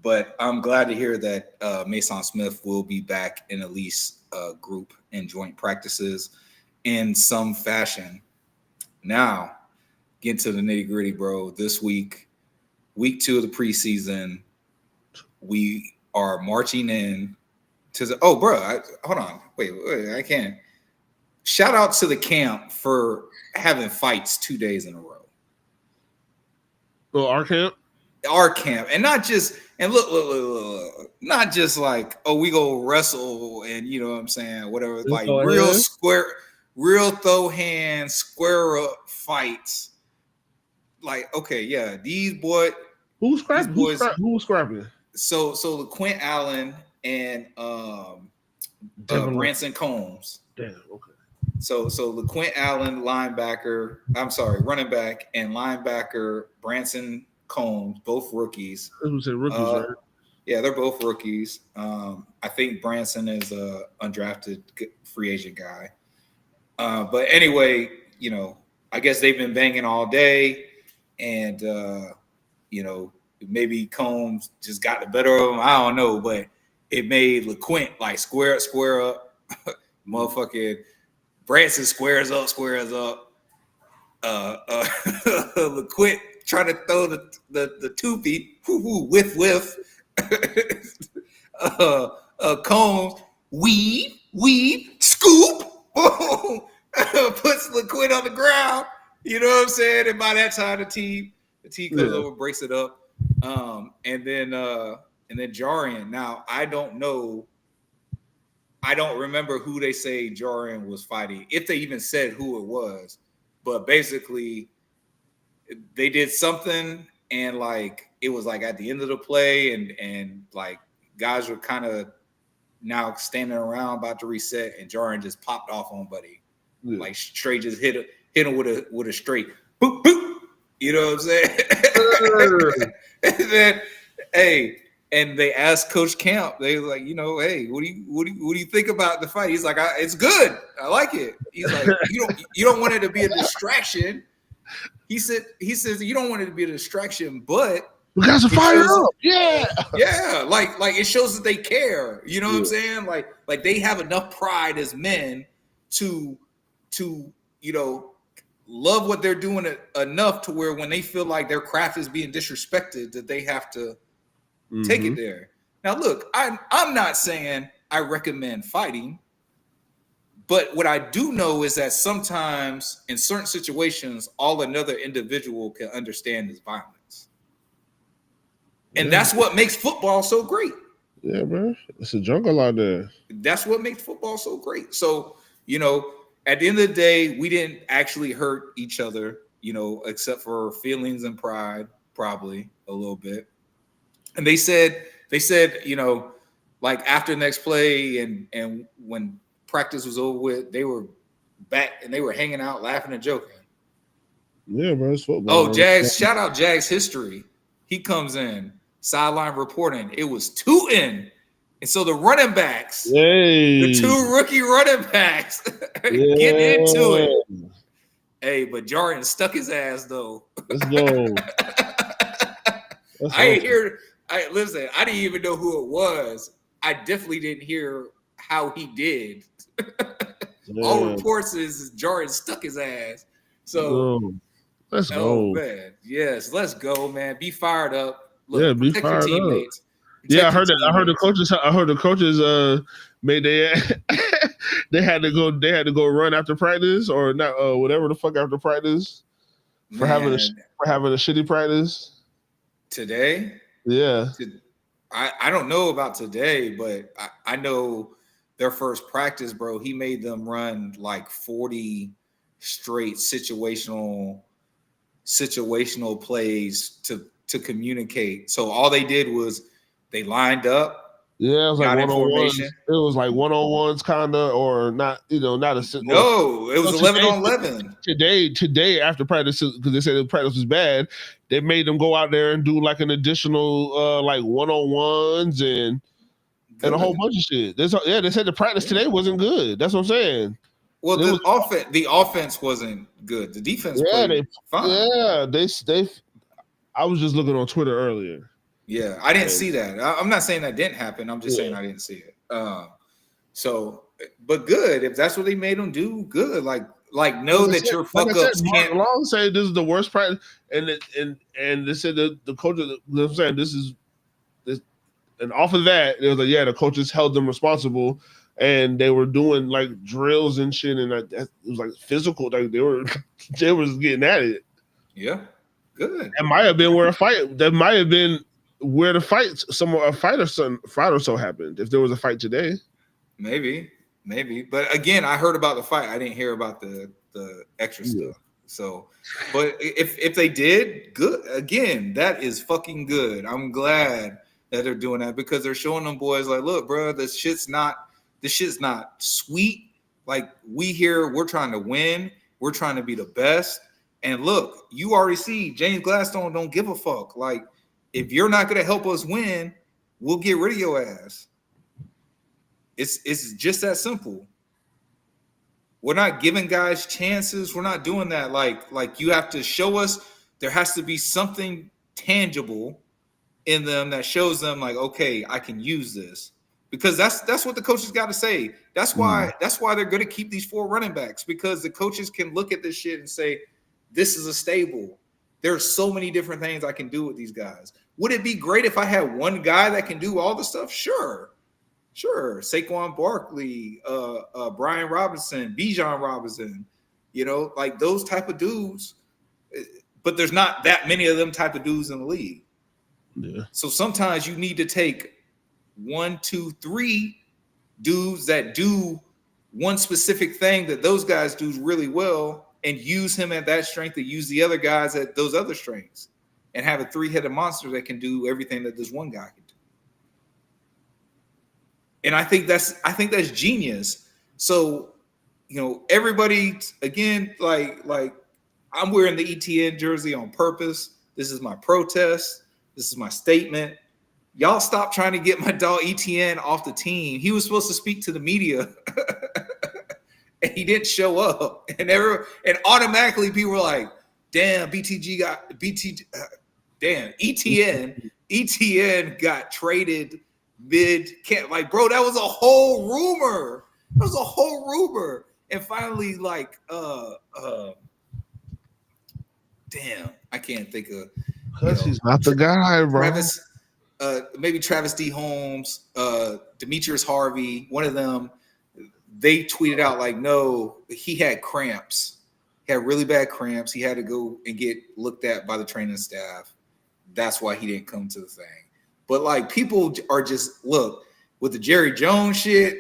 But I'm glad to hear that Mason Smith will be back in at least group and joint practices in some fashion. Now, get to the nitty-gritty, bro. This week 2 of the preseason, we are marching in to the. Oh, bro, hold on. Wait, I can't. shout out to the camp for having fights 2 days in a row. Well, our camp, and not just look, not just like, oh, we go wrestle and you know what I'm saying, whatever, like real square, real throw hands, square up fights. Like, okay, yeah, these boys. Who's scrapping? Who's scrapping? So LaQuint Allen and Branson Combs. Damn. Okay. So LaQuint Allen, running back, and linebacker Branson Combs, both rookies. I was gonna say rookies, right? Yeah, they're both rookies. I think Branson is a undrafted free agent guy. But anyway, you know, I guess they've been banging all day, and you know, maybe Combs just got the better of him. I don't know, but it made LaQuint like square up, motherfucking Branson squares up. LaQuint trying to throw the two-feet whiff. Combs weave, scoop, puts LaQuint on the ground. You know what I'm saying? And by that time, the team comes over, breaks it up, and then Jarian. Now I don't know. I don't remember who they say Jarian was fighting, if they even said who it was. But basically, they did something, and like it was like at the end of the play, and like guys were kind of now standing around about to reset, and Jarian just popped off on Buddy, like straight just hit him with a straight boop boop. You know what I'm saying? And then, hey. And they asked Coach Camp, they were like, you know, hey, what do you think about the fight? He's like, it's good. I like it. He's like, you don't want it to be a distraction. He says you don't want it to be a distraction, but we got to fire up. Yeah. Yeah. Like it shows that they care. You know what I'm saying? Like they have enough pride as men to you know, love what they're doing enough to where when they feel like their craft is being disrespected, that they have to take it there. Now, look, I'm not saying I recommend fighting, but what I do know is that sometimes in certain situations, all another individual can understand is violence. And that's what makes football so great. Yeah, bro. It's a jungle out there. That's what makes football so great. So, you know, at the end of the day, we didn't actually hurt each other, you know, except for feelings and pride, probably a little bit. And they said, you know, like after the next play and when practice was over with, they were back and they were hanging out, laughing and joking. Yeah, bro, it's football. Oh, Jags, shout out Jags history. He comes in, sideline reporting. It was 2-in. And so the running backs, the two rookie running backs, get into it. Hey, but Jordan stuck his ass though. Let's go. Listen, I didn't even know who it was. I definitely didn't hear how he did. All reports is Jordan stuck his ass. So let's go. Man. Yes, let's go, man. Be fired up. Look, be fired up. I heard the coaches made they had to go run after practice or not whatever the fuck after practice for having a shitty practice. Today? Yeah. I don't know about today, but I know their first practice, bro, he made them run like 40 straight situational plays to communicate. So all they did was they lined up. Yeah, it was like one-on-ones. It was like one-on-ones kind of, or not, you know, not a... No, it was 11-on-11. Today after practice, because they said the practice was bad, they made them go out there and do like an additional like one-on-ones and a whole bunch of shit. They said the practice today wasn't good. That's what I'm saying. Well, the offense wasn't good. The defense played fine. Yeah, they I was just looking on Twitter earlier. Yeah, I didn't see that. I'm not saying that didn't happen. I'm just saying I didn't see it. So, but good. If that's what they made them do, good. Like know that your fuck ups can't. Long say this is the worst practice, and they said the coaches. I'm saying this, and off of that, it was like, the coaches held them responsible and they were doing like drills and shit, and it was like physical. Like they was getting at it. Yeah, good. It might have been where a fight. That might have been where the fight. A fight or so happened. If there was a fight today, maybe. But again, I heard about the fight. I didn't hear about the extra stuff. So, but if they did, good. Again, that is fucking good. I'm glad that they're doing that because they're showing them boys like, look, bro, this shit's not sweet. Like we're trying to win. We're trying to be the best. And look, you already see James Gladstone don't give a fuck. Like, if you're not going to help us win, we'll get rid of your ass. It's just that simple. We're not giving guys chances. We're not doing that. Like you have to show us. There has to be something tangible in them that shows them like, okay, I can use this. Because that's what the coaches got to say. That's why they're going to keep these 4 running backs, because the coaches can look at this shit and say, this is a stable. There's so many different things I can do with these guys. Would it be great if I had one guy that can do all the stuff? Sure. Saquon Barkley, Brian Robinson, Bijan Robinson, like those type of dudes. But there's not that many of them type of dudes in the league. Yeah. So sometimes you need to take 1, 2, 3 dudes that do one specific thing that those guys do really well, and use him at that strength to use the other guys at those other strengths, and have a 3-headed monster that can do everything that this one guy can do. And I think that's genius. So, everybody, again, like I'm wearing the ETN jersey on purpose. This is my protest. This is my statement. Y'all stop trying to get my dog ETN off the team. He was supposed to speak to the media. And he didn't show up, and automatically people were like, "Damn, ETN got traded mid-camp." Like, bro, that was a whole rumor. And finally, like, damn, I can't think of. Because he's not the guy, bro. Maybe Travis D. Holmes, Demetrius Harvey, one of them. They tweeted out like, no, he had cramps. He had really bad cramps. He had to go and get looked at by the training staff. That's why he didn't come to the thing. But like, people are just, look, with the Jerry Jones shit,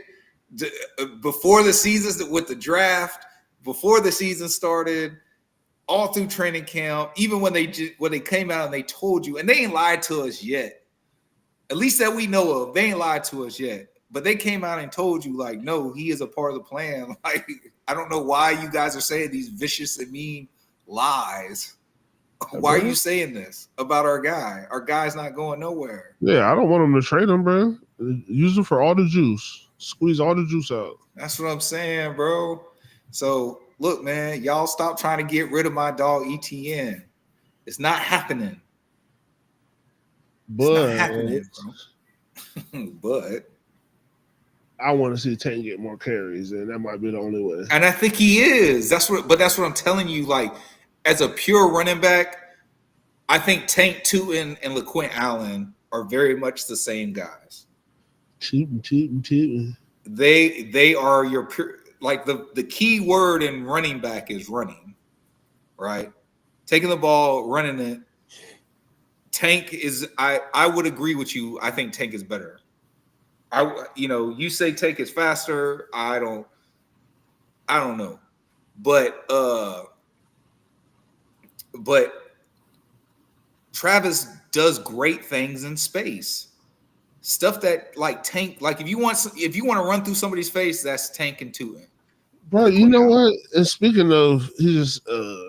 before the season, with the draft, before the season started, all through training camp, even when they came out and they told you, and they ain't lied to us yet. At least that we know of, they ain't lied to us yet. But they came out and told you, like, no, he is a part of the plan. Like, I don't know why you guys are saying these vicious and mean lies. Why are you saying this about our guy? Our guy's not going nowhere. Yeah, I don't want him to trade him, bro. Use him for all the juice. Squeeze all the juice out. That's what I'm saying, bro. So, look, man, y'all stop trying to get rid of my dog ETN. It's not happening. But, it's not happening, bro. But I want to see Tank get more carries, and that might be the only way. And I think he is. That's what I'm telling you. Like, as a pure running back, I think Tank Tootin and LaQuint Allen are very much the same guys. Cheating. They are your pure, like the key word in running back is running, right? Taking the ball, running it. Tank is. I would agree with you. I think Tank is better. You say Tank is faster. I don't know, but Travis does great things in space, stuff that like Tank. Like if you want to run through somebody's face, that's Tank and Tootin. Bro, you know what? And speaking of, he just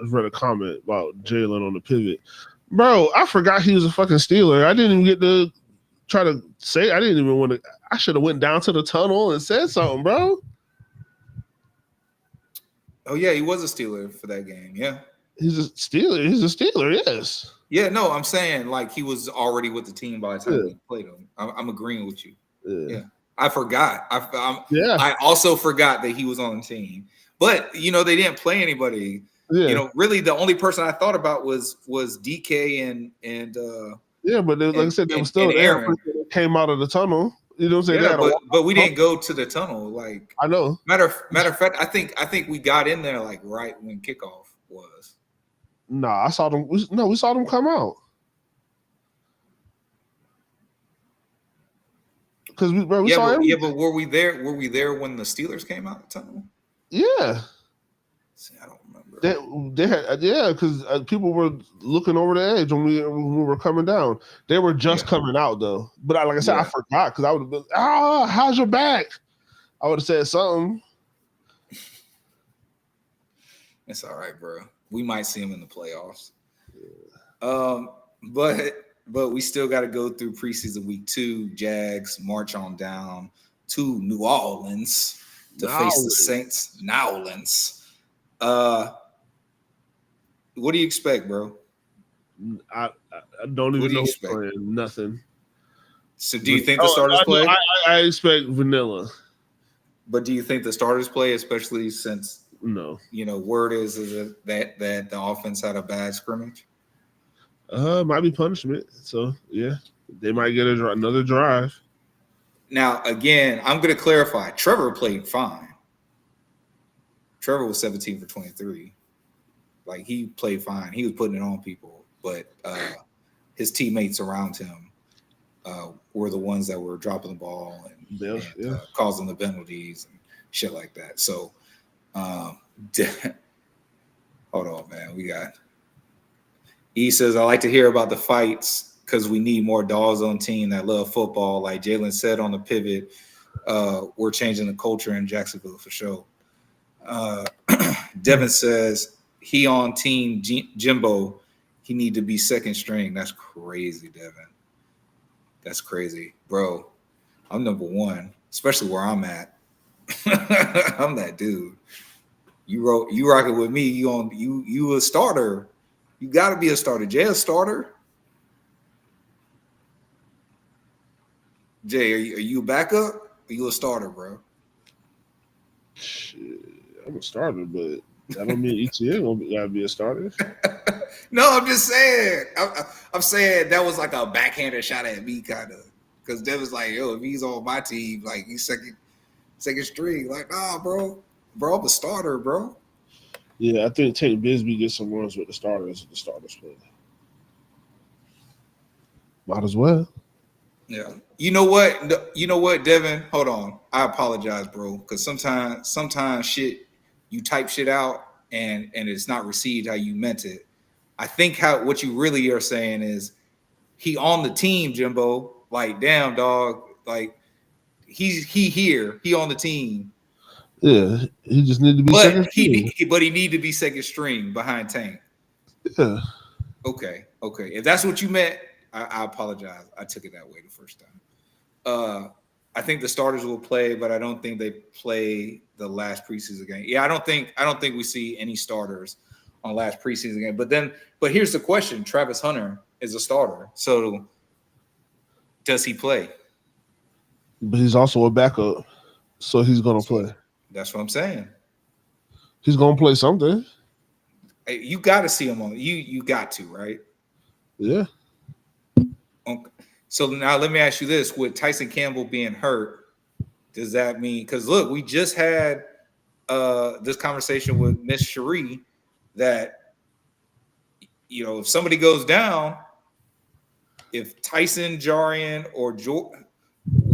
read a comment about Jalen on the pivot. Bro, I forgot he was a fucking Steeler. I didn't even get to try to say. I didn't even want to. I should have went down to the tunnel and said something, bro. Oh yeah, he was a Steeler for that game. Yeah, he's a Steeler. Yes. Yeah, no, I'm saying like he was already with the team by the time he played him. I'm agreeing with you. Yeah. I forgot. I also forgot that he was on the team. But they didn't play anybody. Yeah. Really the only person I thought about was DK and yeah, but like I said, there was still Aaron that came out of the tunnel. You know what I'm saying? Yeah, but we didn't go to the tunnel. Like I know. Matter of fact, I think we got in there like right when kickoff was. Nah, I saw them. We saw them come out. Because we saw everything. Yeah, but were we there? Were we there when the Steelers came out the tunnel? Yeah. See, I don't remember. They had because people were looking over the edge when we were coming down. They were just coming out though. But like I said, I forgot because I would have been, how's your back? I would have said something. It's all right, bro. We might see him in the playoffs. But we still got to go through preseason week 2. Jags march on down to New Orleans to face the Saints. New Orleans. What do you expect, bro? I don't even know who's playing. Nothing. So do you think the starters play? I expect vanilla. But do you think the starters play, especially since word is that the offense had a bad scrimmage? Might be punishment. So yeah, they might get another drive. Now again, I'm going to clarify. Trevor played fine. Trevor was 17 for 23. Like he played fine. He was putting it on people, but his teammates around him were the ones that were dropping the ball and causing the penalties and shit like that. So, hold on, man. He says, I like to hear about the fights because we need more dogs on team that love football. Like Jalen said on the pivot, we're changing the culture in Jacksonville for sure. Devin says he on team J.I.M.B.O. He need to be second string. That's crazy, Devin. That's crazy, bro. I'm number 1, especially where I'm at. I'm that dude. You rocking with me. You a starter. You got to be a starter. Jay a starter. Jay, are you a backup? Or are you a starter, bro? Shit, I'm a starter, but that don't mean ETN gotta be a starter. No, I'm just saying. I'm saying that was like a backhanded shot at me, kind of, because Devin's like, yo, if he's on my team, like he's second string. Like, nah, bro, I'm a starter, bro. Yeah, I think Tate Bisbee gets some runs with the starters. The starters play. Might as well. Yeah. You know what, Devin? Hold on. I apologize, bro, because sometimes shit you type shit out and it's not received how you meant it. I think what you really are saying is he on the team, J.I.M.B.O. Like, damn, dog. Like he here. He on the team. Yeah, he just need to be second string. But he need to be second string behind Tank. Yeah. Okay. If that's what you meant, I apologize. I took it that way the first time. I think the starters will play, but I don't think they play the last preseason game. Yeah, I don't think we see any starters on last preseason game. But here's the question: Travis Hunter is a starter, so does he play? But he's also a backup, so he's gonna play. That's what I'm saying. He's gonna play something. Hey, you got to see him on. You got to, right? Yeah. Okay. So now let me ask you this: with Tyson Campbell being hurt, does that mean? Because look, we just had this conversation with Miss Cherie that if somebody goes down, if Tyson, Jarian, or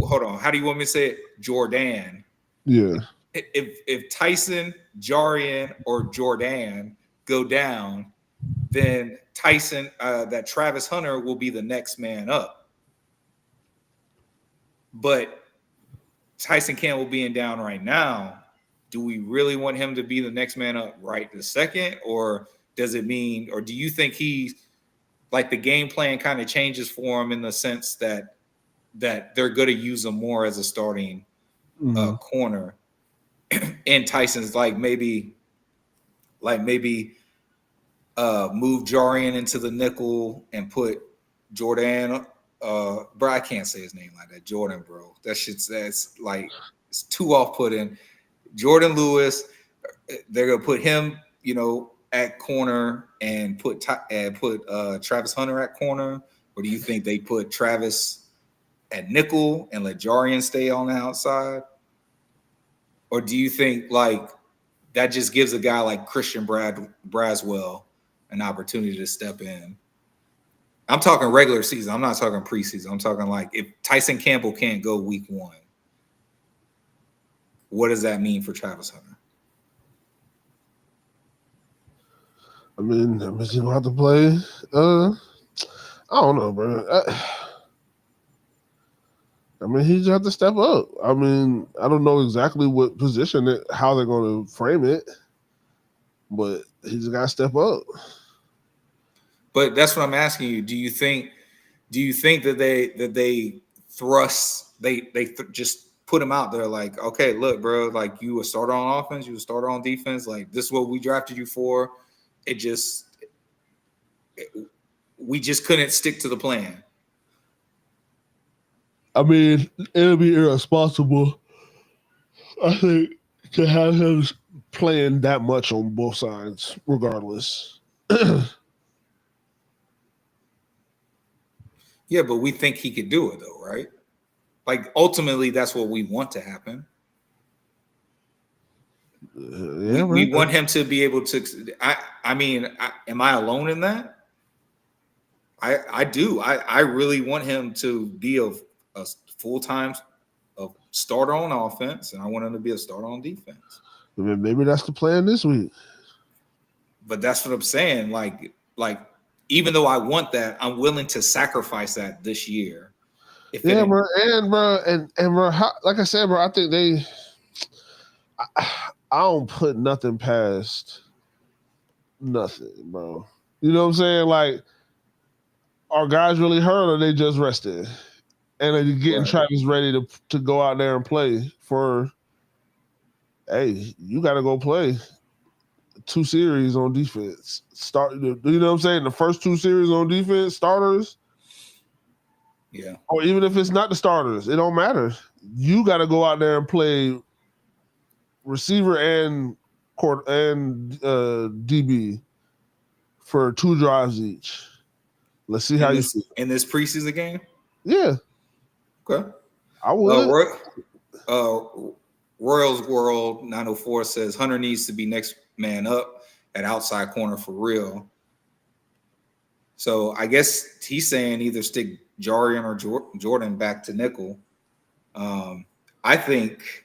hold on, how do you want me to say it? Jordan. Yeah. If Tyson, Jarian, or Jordan go down, then that Travis Hunter will be the next man up. But Tyson Campbell being down right now, do we really want him to be the next man up right this second? Or does it mean, or do you think he's like the game plan kind of changes for him in the sense that they're going to use him more as a starting corner? And Tyson's maybe move Jarian into the nickel and put Jordan. Bro, I can't say his name like that. Jordan, bro. That's like it's too off-putting. Jordan Lewis, they're gonna put him, at corner and put Travis Hunter at corner, or do you think they put Travis at nickel and let Jarian stay on the outside? Or do you think like that just gives a guy like Christian Braswell an opportunity to step in? I'm talking regular season. I'm not talking preseason. I'm talking like if Tyson Campbell can't go week 1, what does that mean for Travis Hunter? I mean, he's gonna have to play. I don't know, bro. I mean, he just have to step up. I mean, I don't know exactly what position how they're going to frame it, but he just got to step up. But that's what I'm asking you. Do you think that they just put him out there like, okay, look, bro, like you a starter on offense, you a starter on defense, like this is what we drafted you for. We just couldn't stick to the plan. I mean, it'll be irresponsible, I think, to have him playing that much on both sides, regardless. Yeah, but we think he could do it, though, right? Like, ultimately, that's what we want to happen. We want him to be able to. I mean, am I alone in that? I do. I really want him to be a full-time starter on offense, and I want him to be a starter on defense. Maybe that's the plan this week. But that's what I'm saying. Like even though I want that, I'm willing to sacrifice that this year. Bro, like I said, bro, I think I don't put nothing past nothing, bro. You know what I'm saying? Like, are guys really hurt or they just rested? And they're getting Travis ready to go out there and play for, hey, you got to go play 2 series on defense. You know what I'm saying? The first 2 series on defense, starters. Yeah. Or even if it's not the starters, it don't matter. You got to go out there and play receiver and court and DB for 2 drives each. Let's see how you feel. In this preseason game? Yeah. Okay. I would. Royals World 904 says Hunter needs to be next man up at outside corner for real. So I guess he's saying either stick Jarian or Jordan back to nickel. I think,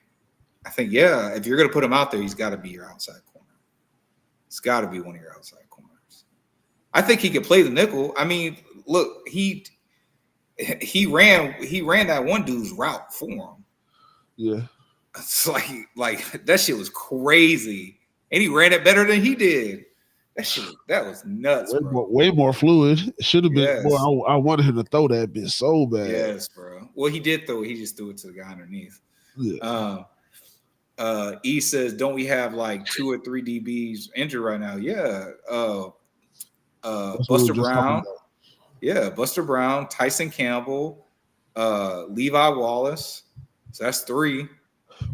yeah, if you're going to put him out there, he's got to be your outside corner. It's got to be one of your outside corners. I think he could play the nickel. I mean, look, he ran that one dude's route for him. Yeah. It's like that shit was crazy. And he ran it better than he did. That was nuts, way more fluid. Should have been. Yes. Boy, I wanted him to throw that bitch so bad. Yes, bro. Well, he did throw it. He just threw it to the guy underneath. Yeah. E says, don't we have like 2 or 3 DBs injured right now? Yeah. Buster Brown. Yeah, Buster Brown, Tyson Campbell, Levi Wallace. So that's 3.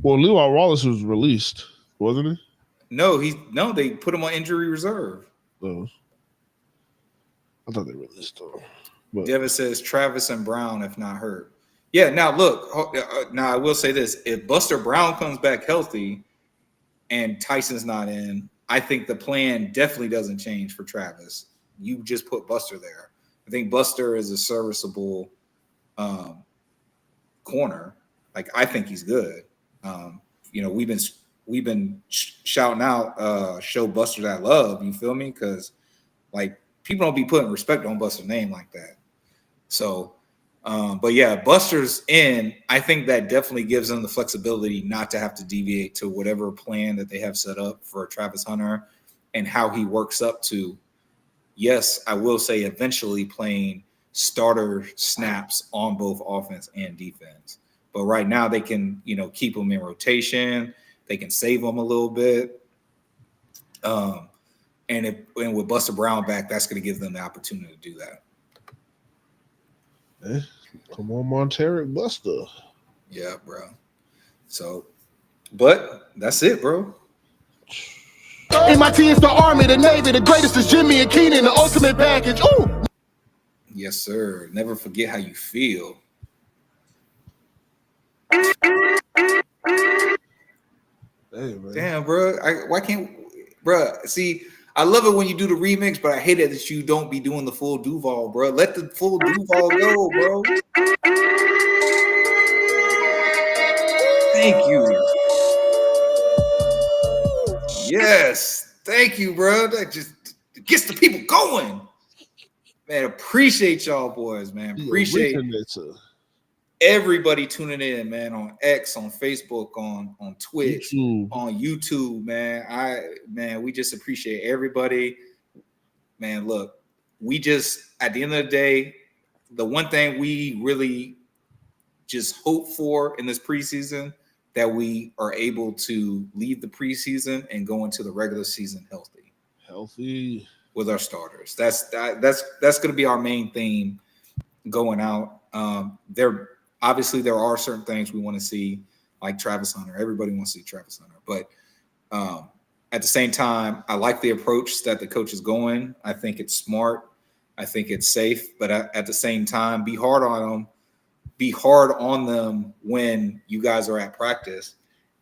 Well, Levi Wallace was released, wasn't he? No, they put him on injury reserve. Oh. I thought they released him. But Devin says Travis and Brown, if not hurt. Yeah, now look, now I will say this. If Buster Brown comes back healthy and Tyson's not in, I think the plan definitely doesn't change for Travis. You just put Buster there. I think Buster is a serviceable corner. Like, I think he's good. We've been shouting out, show Buster that love. You feel me? Because like people don't be putting respect on Buster's name like that. So, but yeah, Buster's in. I think that definitely gives them the flexibility not to have to deviate to whatever plan that they have set up for Travis Hunter and how he works up to. Yes, I will say eventually playing starter snaps on both offense and defense. But right now they can, keep them in rotation. They can save them a little bit. And with Buster Brown back, that's going to give them the opportunity to do that. Hey, come on, Monteric Buster. Yeah, bro. So, but that's it, bro. MIT is the Army, the Navy, the greatest is Jimmy and Keenan, the ultimate package. Ooh. Yes, sir. Never forget how you feel. Hey, man. Damn, bro. Why can't, bro? See, I love it when you do the remix, but I hate it that you don't be doing the full Duval, bro. Let the full Duval go, bro. Thank you. Yes, thank you, bro. That just gets the people going. Man, appreciate y'all boys, man. Appreciate everybody tuning in, man, on X, on Facebook, on Twitch, on YouTube, man. We just appreciate everybody. Man, look, we just, at the end of the day, the one thing we really just hope for in this preseason, that we are able to leave the preseason and go into the regular season healthy with our starters. That's going to be our main theme going out. There are certain things we want to see, like Travis Hunter. Everybody wants to see Travis Hunter, but at the same time, I like the approach that the coach is going. I think it's smart. I think it's safe, but at the same time, be hard on them. Be hard on them when you guys are at practice,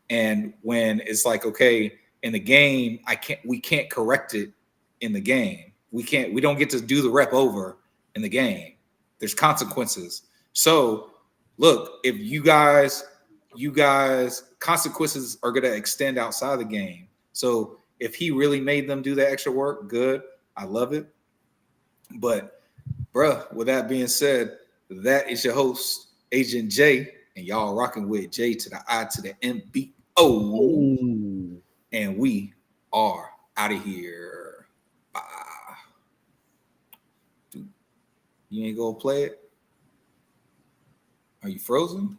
and when it's like, okay, in the game, we can't correct it in the game. We don't get to do the rep over in the game. There's consequences. So look, if you guys consequences are going to extend outside the game. So if he really made them do that extra work, good. I love it. But bruh, with that being said, that is your host, Agent J, and y'all rocking with J to the I to the M-B-O. And we are out of here. Bye. Dude, you ain't gonna play it? Are you frozen?